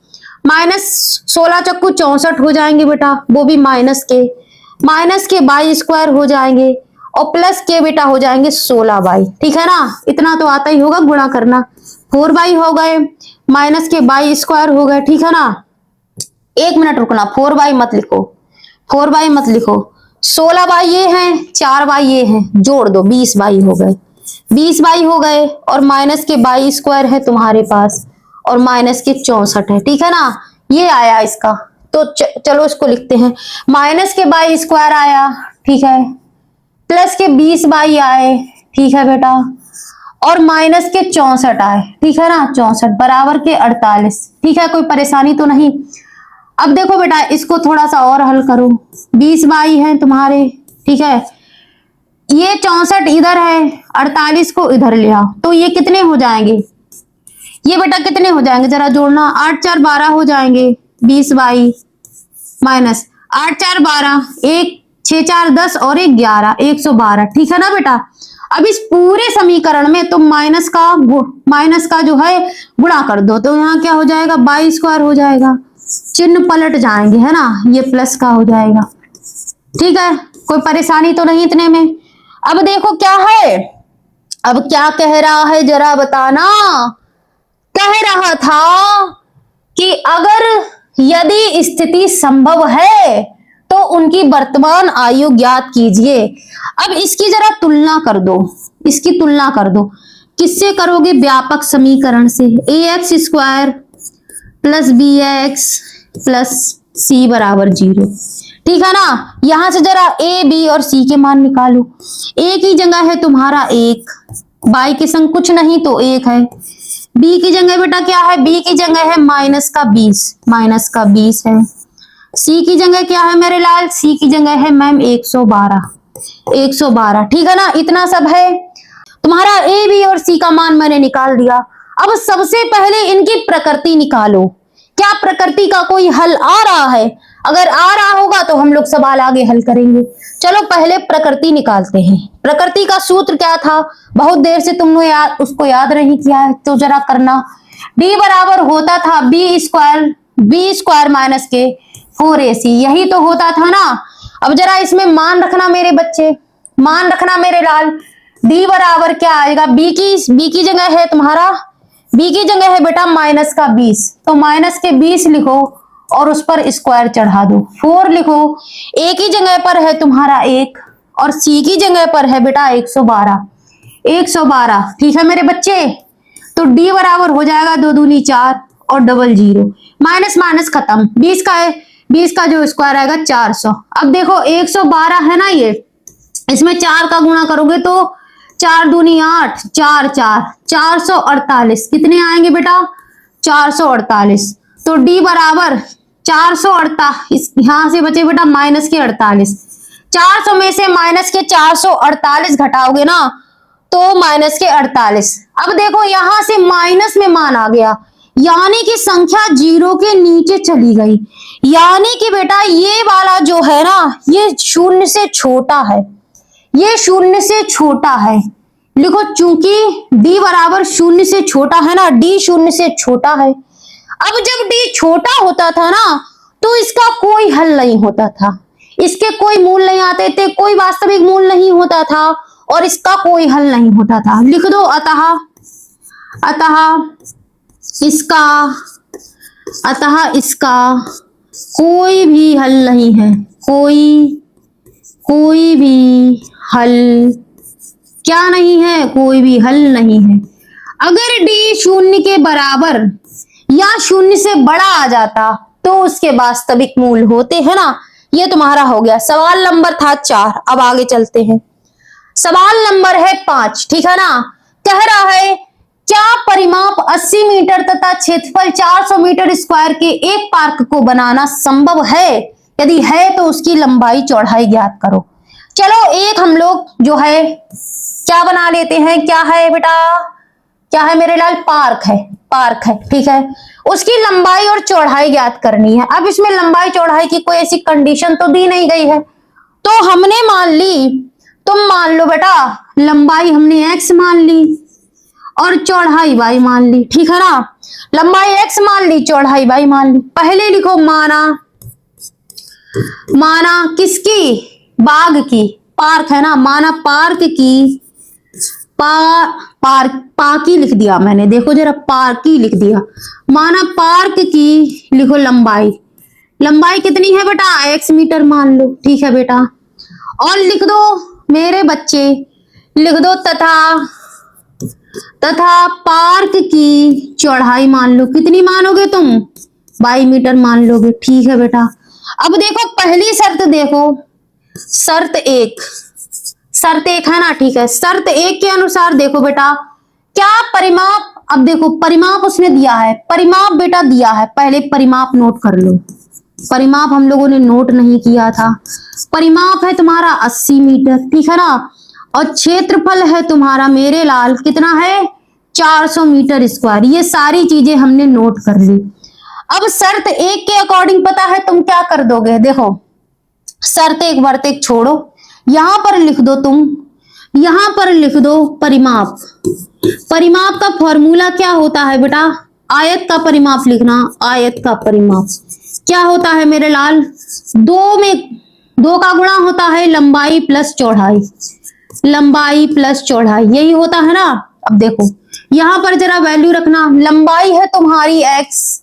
माइनस 16 चक्कू 64 हो जाएंगे बेटा, वो भी माइनस के बाई स्क्वायर हो जाएंगे, और प्लस के बेटा हो जाएंगे 16 बाई, ठीक है ना। इतना तो आता ही होगा गुणा करना, 4 बाई हो गए, माइनस के बाई स्क्वायर हो गए, ठीक है ना। 1 मिनट रुकना, 4 बाई मत लिखो, 4 बाई मत लिखो, 16 बाई ये हैं, 4 बाई ये हैं, जोड़ दो, 20 बाई हो गए, 20 बाई हो गए, और माइनस के बाई स्क्वायर है तुम्हारे पास, और माइनस के 64 है, ठीक है ना। ये आया इसका, तो चलो इसको लिखते हैं, माइनस के बाई स्क्वायर आया, ठीक है, प्लस के 20 बाई आए, ठीक है बेटा, और माइनस के 64 आए, ठीक है ना, 64 बराबर के 48, ठीक है, कोई परेशानी तो नहीं। अब देखो बेटा इसको थोड़ा सा और हल करो, 20 बाई है तुम्हारे, ठीक है, ये 64 इधर है, 48 को इधर ले आओ, तो ये कितने हो जाएंगे, ये बेटा कितने हो जाएंगे जरा जोड़ना, 8 4 12 हो जाएंगे, 20 बाई माइनस 8 4 12, 1 6 4 10 और 1 11, 112, ठीक है ना बेटा। अब इस पूरे समीकरण में तुम माइनस का जो है गुणा कर दो, तो यहाँ क्या हो जाएगा, बाई स्क्वायर हो जाएगा, चिन्ह पलट जाएंगे, है ना, ये प्लस का हो जाएगा, ठीक है, कोई परेशानी तो नहीं इतने में। अब देखो क्या है, अब क्या कह रहा है जरा बताना, कह रहा था कि अगर यदि स्थिति संभव है तो उनकी वर्तमान आयु ज्ञात कीजिए। अब इसकी जरा तुलना कर दो, इसकी तुलना कर दो, किससे करोगे, व्यापक समीकरण से, ax square plus bx plus c बराबर 0, ठीक है ना। यहां से जरा a b और c के मान निकालो, a की जगह है तुम्हारा 1, y के संग कुछ नहीं तो 1 है, b की जगह बेटा क्या है, b की जगह है माइनस का 20 है, c की जगह क्या है मेरे लाल, c की जगह है मैम 112, 112, ठीक है ना, इतना सब है। तुम्हारा ए बी और सी का मान मैंने निकाल दिया। अब सबसे पहले इनकी प्रकृति निकालो। क्या प्रकृति का कोई हल आ रहा है? अगर आ रहा होगा तो हम लोग सवाल आगे हल करेंगे। चलो पहले प्रकृति निकालते हैं। प्रकृति का सूत्र क्या था? बहुत देर से तुमने उसको याद नहीं किया है तो जरा करना। डी बराबर होता था बी स्क्वायर माइनस के 4ac, यही तो होता था ना। अब जरा इसमें मान रखना मेरे बच्चे, मान रखना मेरे लाल। डी बराबर क्या आएगा? बी की जगह है तुम्हारा, बी की जगह है बेटा माइनस का 20, तो माइनस के 20 लिखो और उस पर स्क्वायर चढ़ा दो। 4 लिखो। ए की जगह पर है तुम्हारा 1 और सी की जगह पर है बेटा 112, ठीक है मेरे बच्चे। तो डी बराबर हो जाएगा 2 दूनी 4 और डबल 0, माइनस माइनस खत्म। 20 का है, 20 का जो स्क्वायर आएगा 400। अब देखो 112 है ना, ये इसमें 4 का गुणा करोगे तो 4 दूनी 8, 4 4, 448। कितने आएंगे बेटा? 448। तो डी बराबर 448, यहां से बचे बेटा माइनस के 48। 400 में से माइनस के 448 घटाओगे ना तो माइनस के 48। अब देखो यहां से माइनस में मान आ गया, यानी कि संख्या 0 के नीचे चली गई, यानी कि बेटा ये वाला जो है ना ये 0 से छोटा है, ये 0 से छोटा है। लिखो चूंकि d बराबर 0 से छोटा है ना, d 0 से छोटा है। अब जब d छोटा होता था ना तो इसका कोई हल नहीं होता था, इसके कोई मूल नहीं आते थे, कोई वास्तविक मूल नहीं होता था और इसका कोई हल नहीं होता था। लिख दो अतः इसका कोई भी हल नहीं है, कोई भी हल क्या नहीं है, कोई भी हल नहीं है। अगर d 0 के बराबर या 0 से बड़ा आ जाता तो उसके वास्तविक मूल होते हैं ना। ये तुम्हारा हो गया। सवाल नंबर था 4। अब आगे चलते हैं। सवाल नंबर है 5, ठीक है ना। कह रहा है क्या परिमाप 80 मीटर तथा क्षेत्रफल 400 मीटर स्क्वायर के एक पार्क को बनाना संभव है? यदि है तो उसकी लंबाई चौड़ाई ज्ञात करो। चलो एक हम लोग जो है क्या बना लेते हैं, क्या है बेटा, क्या है मेरे लाल? पार्क है, ठीक है। उसकी लंबाई और चौड़ाई ज्ञात करनी है। अब इसमें लंबाई चौड़ाई की कोई ऐसी कंडीशन तो दी नहीं गई है, तो हमने मान ली, तुम मान लो बेटा, लंबाई हमने x मान ली और चौड़ाई y मान ली, ठीक है ना। लंबाई x मान ली, चौड़ाई y मान ली। पहले लिखो माना किसकी? बाग की, पार्क है ना, माना पार्क की, पार्की लिख दिया मैंने, देखो जरा पार्की लिख दिया। माना पार्क की लिखो लंबाई कितनी है बेटा? x मीटर मान लो, ठीक है बेटा। और लिख दो मेरे बच्चे, लिख दो तथा पार्क की चौड़ाई मान लो। कितनी मानोगे तुम? 22 मीटर मान लोगे, ठीक है बेटा। अब देखो पहली शर्त देखो, शर्त एक है ना, ठीक है। शर्त 1 के अनुसार देखो बेटा क्या परिमाप, अब देखो परिमाप उसने दिया है, परिमाप बेटा दिया है, पहले परिमाप नोट कर लो। परिमाप हम लोगों ने नोट नहीं किया था। परिमाप है तुम्हारा 80 मीटर, ठीक है ना। और क्षेत्रफल है तुम्हारा मेरे लाल कितना है? 400 मीटर स्क्वायर। ये सारी चीजें हमने नोट कर ली। अब शर्त 1 के अकॉर्डिंग पता है तुम क्या कर दोगे? देखो शर्त 1 वर्त 1 छोड़ो, यहां पर लिख दो तुम, यहां पर लिख दो परिमाप। परिमाप का फॉर्मूला क्या होता है बेटा? आयत का परिमाप लिखना। आयत का परिमाप क्या होता है मेरे लाल? 2 का गुणा होता है लंबाई प्लस चौड़ाई, लंबाई प्लस चौड़ाई, यही होता है ना। अब देखो यहां पर जरा वैल्यू रखना, लंबाई है तुम्हारी x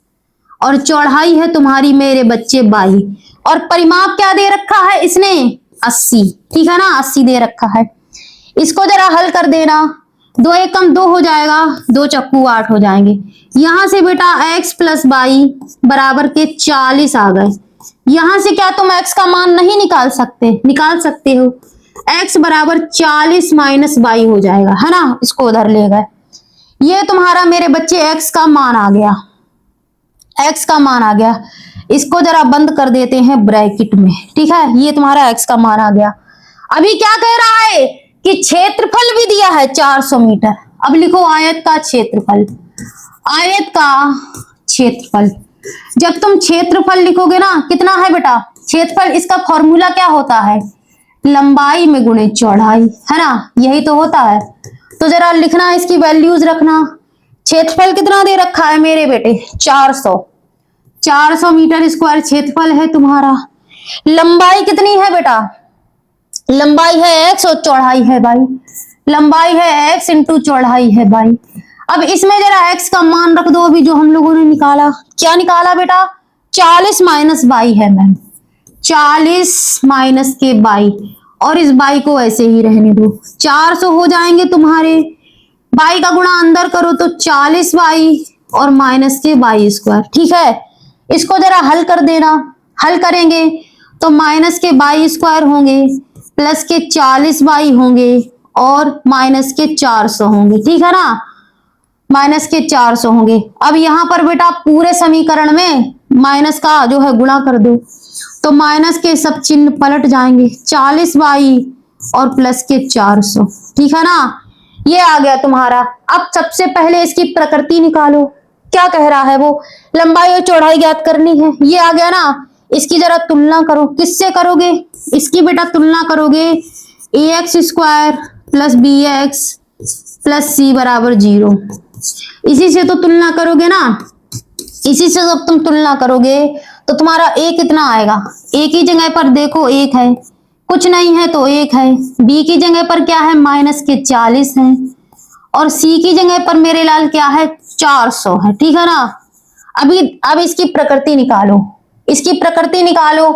और चौड़ाई है तुम्हारी मेरे बच्चे y, और परिमाप क्या दे रखा है इसने? 80, ठीक है ना, 80 दे रखा है। इसको जरा हल कर देना, 2 एकम 2 हो जाएगा, 2 चक्कू 8 हो जाएंगे। यहां से बेटा x प्लस y बराबर के 40 आ गए। यहां से क्या तुम x का मान नहीं निकाल सकते? निकाल सकते हो। x बराबर 40 माइनस y हो जाएगा, है ना। इसको उधर ले गए। ये तुम्हारा मेरे बच्चे x का मान आ गया, x का मान आ गया। इसको जरा बंद कर देते हैं ब्रैकेट में, ठीक है। ये तुम्हारा x का मान आ गया। अभी क्या कह रहा है कि क्षेत्रफल भी दिया है 400 मीटर। अब लिखो आयत का क्षेत्रफल। आयत का क्षेत्रफल, जब तुम क्षेत्रफल लिखोगे ना, कितना है बेटा क्षेत्रफल, इसका फॉर्मूला क्या होता है, लंबाई में गुणे चौड़ाई, है ना, यही तो होता है। तो जरा लिखना, इसकी वैल्यूज रखना। क्षेत्रफल कितना दे रखा है मेरे बेटे, 400 मीटर स्क्वायर क्षेत्रफल है तुम्हारा। लंबाई कितनी है बेटा, लंबाई है x और चौड़ाई है y। लंबाई है x इंटू चौड़ाई है y। अब इसमें जरा x का मान रख दो, अभी जो हम लोगों ने निकाला, क्या निकाला बेटा, 40 माइनस y है मैम, 40 माइनस के y, और इस y को ऐसे ही रहने दो। 400 हो जाएंगे तुम्हारे, y का गुणा अंदर करो तो 40y और माइनस के y स्क्वायर। ठीक है, इसको जरा हल कर देना। हल करेंगे तो माइनस के y स्क्वायर होंगे, प्लस के 40y होंगे और माइनस के 400 होंगे। ठीक है ना, माइनस के 400 होंगे। अब यहां पर बेटा पूरे समीकरण में माइनस का जो है गुणा कर दो, तो माइनस के सब चिन्ह पलट जाएंगे, 40y और प्लस के 400। ठीक है ना, ये आ गया तुम्हारा। अब सबसे पहले इसकी प्रकृति निकालो, क्या कह रहा है वो, लंबाई और चौड़ाई ज्ञात करनी है। ये आ गया ना, इसकी जरा तुलना करो, किससे करोगे, इसकी बेटा तुलना करोगे ax square plus B X plus C बराबर 0। इसी से तो तुलना करोगे ना, इसी से जब तुम तुलना करोगे तो तुम्हारा a कितना आएगा, a की जगह पर देखो 1 है, कुछ नहीं है तो 1 है, b की जगह पर क्या है माइनस के 40 है, और c की जगह पर मेरे लाल क्या है 400 है। ठीक है ना, अब इसकी प्रकृति निकालो, इसकी प्रकृति निकालो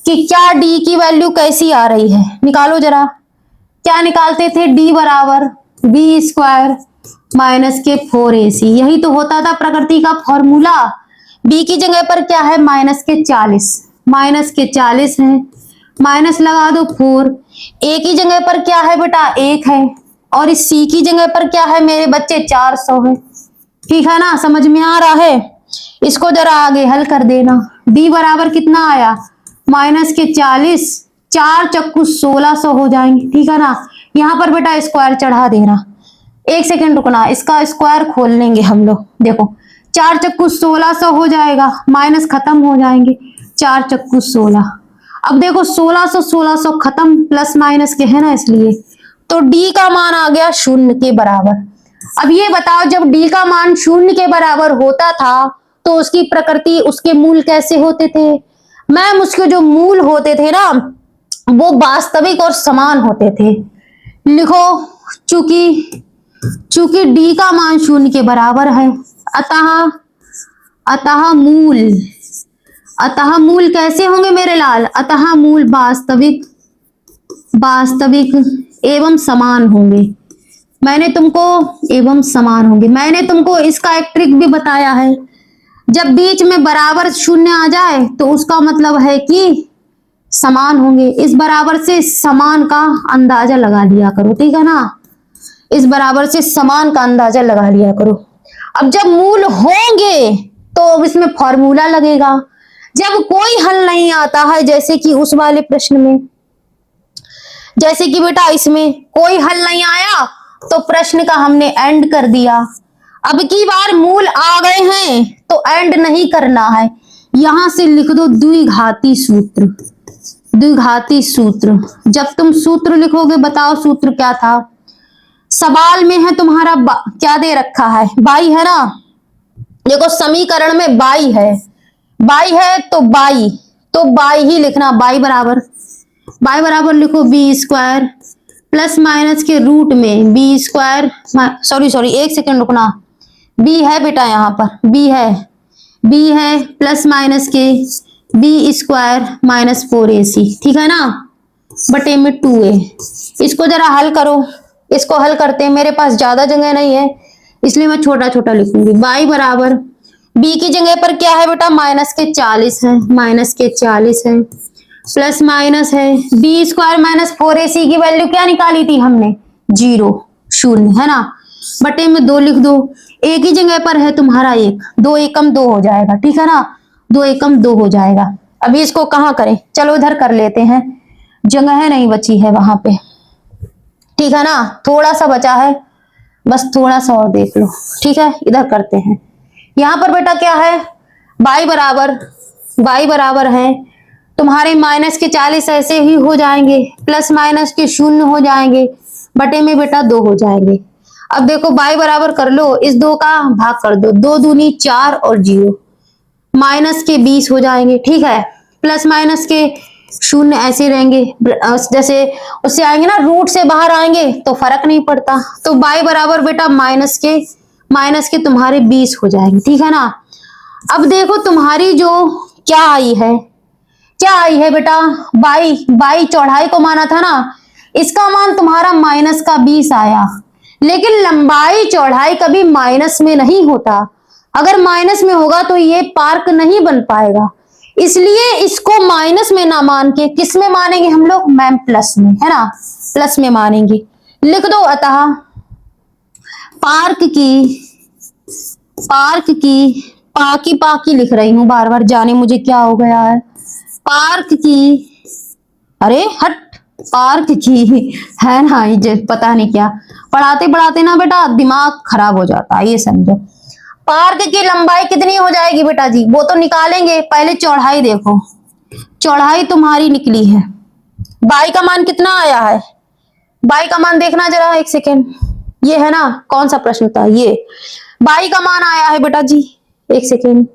कि क्या d की वैल्यू कैसी आ रही है, निकालो जरा। क्या निकालते थे, d बराबर b स्क्वायर माइनस के 4ac, यही तो होता था प्रकृति का फॉर्मूला। b की जगह पर क्या है माइनस के 40 है, माइनस लगा दो 4। a की जगह पर क्या है बेटा 1 है, और इस c की जगह पर क्या है मेरे बच्चे 400 है। ठीक है ना, समझ में आ रहा है। इसको जरा आगे हल कर देना, d बराबर कितना आया माइनस के 40, 4 चक्कू 1600 हो जाएंगे। ठीक है ना, यहाँ पर बेटा स्क्वायर चढ़ा देना, 1 सेकेंड रुकना, इसका स्क्वायर खोल लेंगे हम लोग। देखो 4 चक्कू 1600 हो जाएगा, माइनस खत्म हो जाएंगे, 4 चक्कू 16। अब देखो 1600 खत्म, प्लस माइनस के है ना, इसलिए तो d का मान आ गया 0 के बराबर। अब ये बताओ, जब d का मान 0 के बराबर होता था तो उसकी प्रकृति, उसके मूल कैसे होते थे मैम, उसके जो मूल होते थे ना वो वास्तविक और समान होते थे। लिखो, चूंकि d का मान 0 के बराबर है, अतः मूल कैसे होंगे मेरे लाल, अतः मूल वास्तविक एवं समान होंगे। मैंने तुमको इसका एक ट्रिक भी बताया है, जब बीच में बराबर 0 आ जाए तो उसका मतलब है कि समान होंगे। इस बराबर से समान का अंदाजा लगा लिया करो। ठीक है ना, इस बराबर से समान का अंदाजा लगा लिया करो। अब जब मूल होंगे तो इसमें फॉर्मूला लगेगा। जब कोई हल नहीं आता है, जैसे कि उस वाले प्रश्न में, जैसे कि बेटा इसमें कोई हल नहीं आया तो प्रश्न का हमने एंड कर दिया। अब की बार मूल आ गए हैं तो एंड नहीं करना है, यहां से लिख दो द्विघाती सूत्र। जब तुम सूत्र लिखोगे, बताओ सूत्र क्या था, सवाल में है तुम्हारा क्या दे रखा है, बाई है ना। देखो समीकरण में बाई है तो बाई ही लिखना, बाई बराबर लिखो बी स्क्वायर प्लस माइनस के रूट में बी स्क्वायर, सॉरी 1 सेकेंड रुकना, बी है बेटा, यहाँ पर बी है प्लस माइनस के बी स्क्वायर माइनस 4ac। ठीक है ना, बटे में 2a। इसको जरा हल करो, इसको हल करते हैं, मेरे पास ज्यादा जगह नहीं है इसलिए मैं छोटा छोटा लिखूंगी। y बराबर b की जगह पर क्या है बेटा माइनस के 40 है, प्लस माइनस है बी स्क्वायर माइनस 4ac की वैल्यू क्या निकाली थी हमने 0 है ना, बटे में 2 लिख दो। a की जगह पर है तुम्हारा 1, 2 एकम 2 हो जाएगा। ठीक है ना, 2 एकम 2 हो जाएगा। अभी इसको कहाँ करें, चलो इधर कर लेते हैं। जगह नहीं बची है वहां पे, ठीक है ना, थोड़ा सा बचा है, बस थोड़ा सा और देख लो, ठीक है। इधर करते हैं, यहाँ पर बेटा क्या है, y बराबर है तुम्हारे माइनस के 40 ऐसे ही हो जाएंगे, प्लस माइनस के 0 हो जाएंगे, बटे में बेटा 2 हो जाएंगे। अब देखो y बराबर कर लो, इस 2 का भाग कर दो, 2 दूनी 4 और 0, माइनस के 20 हो जाएंगे, ठीक है। प्लस माइनस के 0 ऐसे रहेंगे, जैसे उससे आएंगे ना, रूट से बाहर आएंगे तो फर्क नहीं पड़ता। तो y बराबर बेटा माइनस के तुम्हारे 20 हो जाएंगे, ठीक है ना। अब देखो तुम्हारी जो क्या आई है बेटा, बाई चौड़ाई को माना था ना, इसका मान तुम्हारा माइनस का 20 आया, लेकिन लंबाई चौड़ाई कभी माइनस में नहीं होता, अगर माइनस में होगा तो ये पार्क नहीं बन पाएगा, इसलिए इसको माइनस में ना मान के किस में मानेंगे हम लोग, मैम प्लस में, है ना, प्लस में मानेंगे। लिख दो, अतः पार्क की पाकी लिख रही हूं बार बार, जाने मुझे क्या हो गया है, पार्क की है ना, ये पता नहीं क्या पढ़ाते ना बेटा दिमाग खराब हो जाता है, ये समझो। पार्क की लंबाई कितनी हो जाएगी बेटा जी, वो तो निकालेंगे, पहले चौड़ाई देखो, चौड़ाई तुम्हारी निकली है, बाई का मान कितना आया है, बाई का मान देखना जरा, एक सेकेंड, ये है ना, कौन सा प्रश्न था ये, बाई का मान आया है बेटा जी, एक सेकेंड,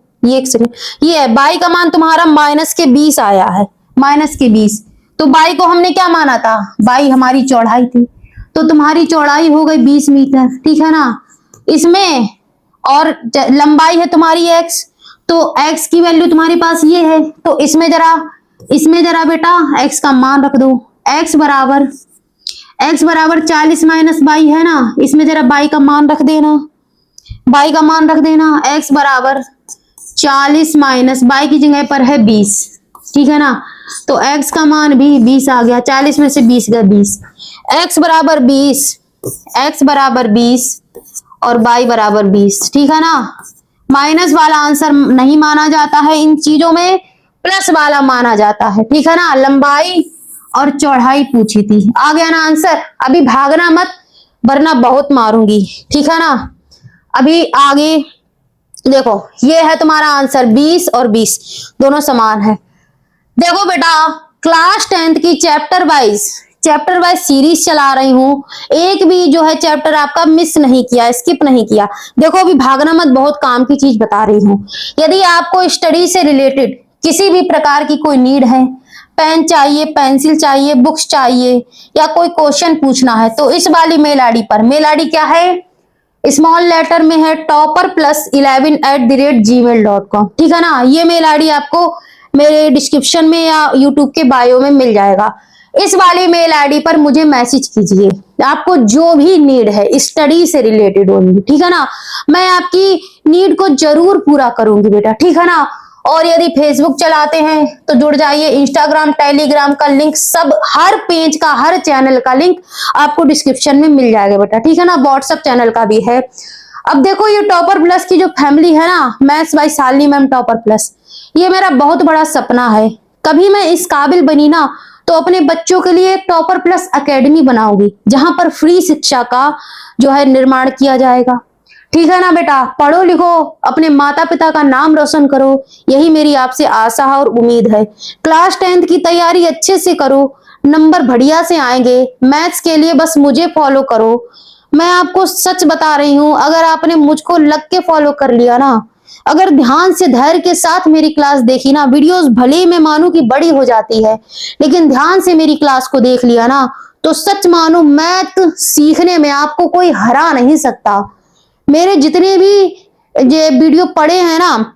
ये है बाई का मान तुम्हारा माइनस के 20 आया है, माइनस के 20, तो बाई को हमने क्या माना था, बाई हमारी चौड़ाई थी, तो तुम्हारी चौड़ाई हो गई 20 मीटर, ठीक है ना। इसमें और लंबाई है तुम्हारी x, तो x की वैल्यू तुम्हारे पास ये है, तो इसमें जरा बेटा x का मान रख दो, x बराबर 40 माइनस बाई है ना, इसमें जरा बाई का मान रख देना, x बराबर 40 माइनस बाई की जगह पर है 20, ठीक है ना, तो x का मान भी 20 आ गया, 40 में से 20 गया 20, x बराबर 20 और y बराबर 20, ठीक है ना। माइनस वाला आंसर नहीं माना जाता है इन चीजों में, प्लस वाला माना जाता है, ठीक है ना। लंबाई और चौड़ाई पूछी थी, आ गया ना आंसर। अभी भागना मत वरना बहुत मारूंगी, ठीक है ना। अभी आगे देखो, ये है तुम्हारा आंसर, 20 और 20 दोनों समान है। देखो बेटा क्लास 10th की चैप्टर वाइज सीरीज चला रही हूं, एक भी जो है चैप्टर आपका मिस नहीं किया, स्किप नहीं किया। देखो अभी भागना मत, बहुत काम की चीज बता रही हूं। यदि आपको स्टडी से रिलेटेड किसी भी प्रकार की कोई नीड है, पेन चाहिए, पेंसिल चाहिए, बुक्स चाहिए, या कोई क्वेश्चन पूछना है, तो इस वाली मेल आईडी पर, मेल आईडी क्या है, स्मॉल लेटर में है topper+11@gmail.com, ठीक है ना। ये मेल आईडी आपको मेरे डिस्क्रिप्शन में या यूट्यूब के बायो में मिल जाएगा। इस वाली मेल आईडी पर मुझे मैसेज कीजिए, आपको जो भी नीड है स्टडी से रिलेटेड होगी, ठीक है ना। मैं आपकी नीड को जरूर पूरा करूंगी बेटा, ठीक है ना। और यदि फेसबुक चलाते हैं तो जुड़ जाइए, इंस्टाग्राम, टेलीग्राम का लिंक, सब हर पेज का, हर चैनल का लिंक आपको डिस्क्रिप्शन में मिल जाएगा बेटा, ठीक है ना। व्हाट्सएप चैनल का भी है। अब देखो ये टॉपर प्लस की जो फैमिली है ना, maths by Shalini ma'am topper plus, ये मेरा बहुत बड़ा सपना है। कभी मैं इस काबिल बनी ना तो अपने बच्चों के लिए टॉपर प्लस एकेडमी बनाऊंगी, जहां पर फ्री शिक्षा का जो है निर्माण किया जाएगा, ठीक है ना बेटा। पढ़ो लिखो, अपने माता पिता का नाम रोशन करो, यही मेरी आपसे आशा और उम्मीद है। क्लास 10th की तैयारी अच्छे से करो, नंबर बढ़िया से आएंगे। मैथ्स के लिए बस मुझे फॉलो करो, मैं आपको सच बता रही हूं, अगर आपने मुझको लग के फॉलो कर लिया ना, अगर ध्यान से धैर्य के साथ मेरी क्लास देखी ना, वीडियोस भले मैं मानू कि बड़ी हो जाती है, लेकिन ध्यान से मेरी क्लास को देख लिया ना, तो सच मानो मैथ सीखने में आपको कोई हरा नहीं सकता। मेरे जितने भी ये वीडियो पड़े हैं ना,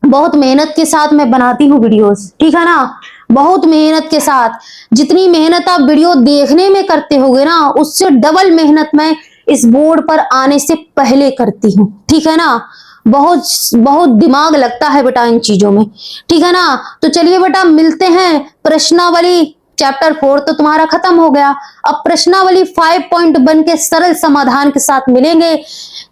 बहुत मेहनत के साथ मैं बनाती हूँ वीडियोस, ठीक है ना, बहुत मेहनत के साथ। जितनी मेहनत आप वीडियो देखने में करते होगे ना, उससे डबल मेहनत मैं इस बोर्ड पर आने से पहले करती हूँ, ठीक है ना। बहुत बहुत दिमाग लगता है बेटा इन चीजों में, ठीक है ना। तो चलिए बेटा मिलते हैं प्रश्नावली चैप्टर 4 तो तुम्हारा खत्म हो गया। अब प्रश्नावली 5 पॉइंट बन के सरल समाधान के साथ मिलेंगे।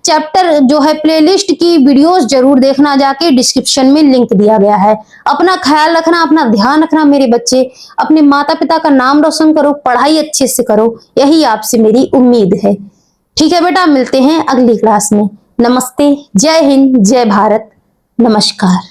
चैप्टर जो है प्लेलिस्ट की वीडियोस जरूर देखना, जाके डिस्क्रिप्शन में लिंक दिया गया है। अपना ख्याल रखना, अपना ध्यान रखना मेरे बच्चे, अपने माता पिता का नाम रोशन करो, पढ़ाई अच्छे से करो, यही आपसे मेरी उम्मीद है। ठीक है बेटा, मिलते हैं अगली क्लास में। नमस्ते, जय हिंद, जय भारत, नमस्कार।